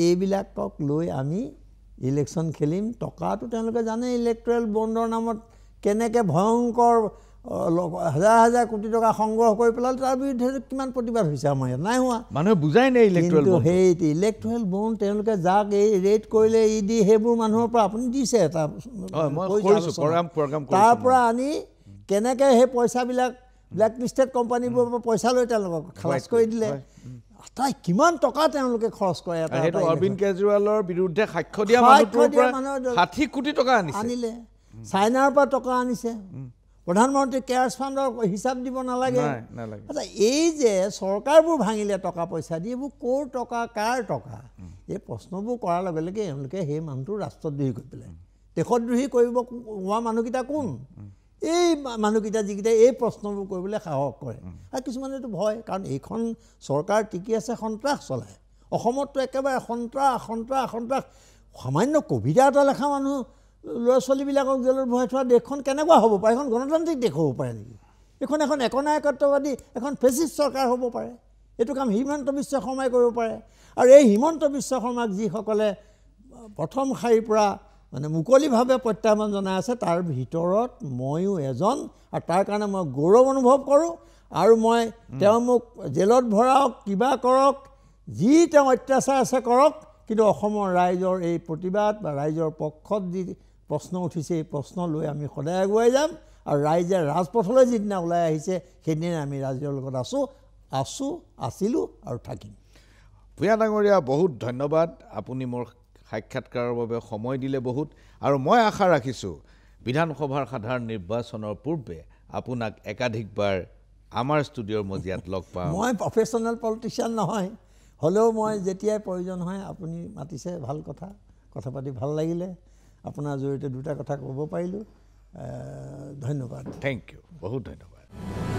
এইবিলাকক লৈ আমি ইলেকশ্যন খেলিম টকাটো তেওঁলোকে জানে ইলেক্ট্ৰেল বণ্ডৰ নামত কেনেকৈ ভয়ংকৰ হাজাৰ হাজাৰ কোটি টকা সংগ্ৰহ কৰি পেলালে তাৰ বিৰুদ্ধে কিমান প্ৰতিবাদ হৈছে আমাৰ ইয়াত নাই হোৱা মানুহে বুজাই নাই ইলেক্ট্ৰেল বণ্ড তেওঁলোকে যাক এই ৰেট কৰিলে ED সেইবোৰ মানুহৰ পৰা আপুনি দিছে এটা তাৰ পৰা আনি কেনেকৈ সেই পইচাবিলাক ব্লেক লিষ্টেড কোম্পানীবোৰৰ পৰা পইচা লৈ তেওঁলোকক খালাচ কৰি দিলে তাই কিমান টকা তেওঁলোকে খৰচ কৰে অৰবিন্দ কেজৰিৱালৰ বিৰুদ্ধে সাক্ষ্য দিয়া মানুহটোৰ পৰা 60 কোটি টকা আনিলে চাইনাৰ পৰা টকা আনিছে প্ৰধানমন্ত্ৰী কেয়াৰ্ছ ফাণ্ডৰ হিচাপ দিব নালাগে আচ্ছা এই যে চৰকাৰবোৰ ভাঙিলে টকা পইচা দি এইবোৰ ক'ৰ টকা কাৰ টকা এই প্ৰশ্নবোৰ কৰাৰ লগে লগে এওঁলোকে সেই মানুহটো ৰাষ্ট্ৰদ্ৰোহী কৰি পেলাই দেশদ্ৰোহী কৰিব হোৱা মানুহকেইটা কোন এই মানুহকেইটা যিকেইটা এই প্ৰশ্নবোৰ কৰিবলৈ সাহস কৰে আৰু কিছুমানেতো ভয় কাৰণ এইখন চৰকাৰ টিকি আছে সন্ত্ৰাস চলায় অসমততো একেবাৰে সন্ত্ৰাস সামান্য কবিতা এটা লেখা মানুহ ল'ৰা ছোৱালীবিলাকক জেলত ভৰাই থোৱা দেশখন কেনেকুৱা হ'ব পাৰে এখন গণতান্ত্ৰিক দেশ হ'ব পাৰে নেকি এখন একনায়কত্ববাদী এখন ফেচিষ্ট চৰকাৰ হ'ব পাৰে এইটো কাম হিমন্ত বিশ্ব শৰ্মাই কৰিব পাৰে আৰু এই হিমন্ত বিশ্ব শৰ্মাক যিসকলে প্ৰথম শাৰীৰ পৰা মানে মুকলিভাৱে প্ৰত্যাহ্বান জনাই আছে তাৰ ভিতৰত ময়ো এজন আৰু তাৰ কাৰণে মই গৌৰৱ অনুভৱ কৰোঁ আৰু মই তেওঁ মোক জেলত ভৰাওক কিবা কৰক যি তেওঁ অত্যাচাৰ আছে কৰক কিন্তু অসমৰ ৰাইজৰ এই প্ৰতিবাদ বা ৰাইজৰ পক্ষত যি প্ৰশ্ন উঠিছে এই প্ৰশ্ন লৈ আমি সদায় আগুৱাই যাম আৰু ৰাইজে ৰাজপথলৈ যিদিনা ওলাই আহিছে সেইদিনা আমি ৰাইজৰ লগত আছিলোঁ আৰু থাকিম ভূঞা ডাঙৰীয়া বহুত ধন্যবাদ আপুনি মোৰ সাক্ষাৎকাৰৰ বাবে সময় দিলে বহুত আৰু মই আশা ৰাখিছোঁ বিধানসভাৰ সাধাৰণ নিৰ্বাচনৰ পূৰ্বে আপোনাক একাধিকবাৰ আমাৰ ষ্টুডিঅ'ৰ মজিয়াত লগ পাম। মই প্ৰফেশ্যনেল পলিটিচিয়ান নহয়, হ'লেও মই যেতিয়াই প্ৰয়োজন হয় আপুনি মাতিছে, ভাল কথা পাতি ভাল লাগিলে, আপোনাৰ জৰিয়তে দুটা কথা ক'ব পাৰিলোঁ। ধন্যবাদ। থেংক ইউ, বহুত ধন্যবাদ।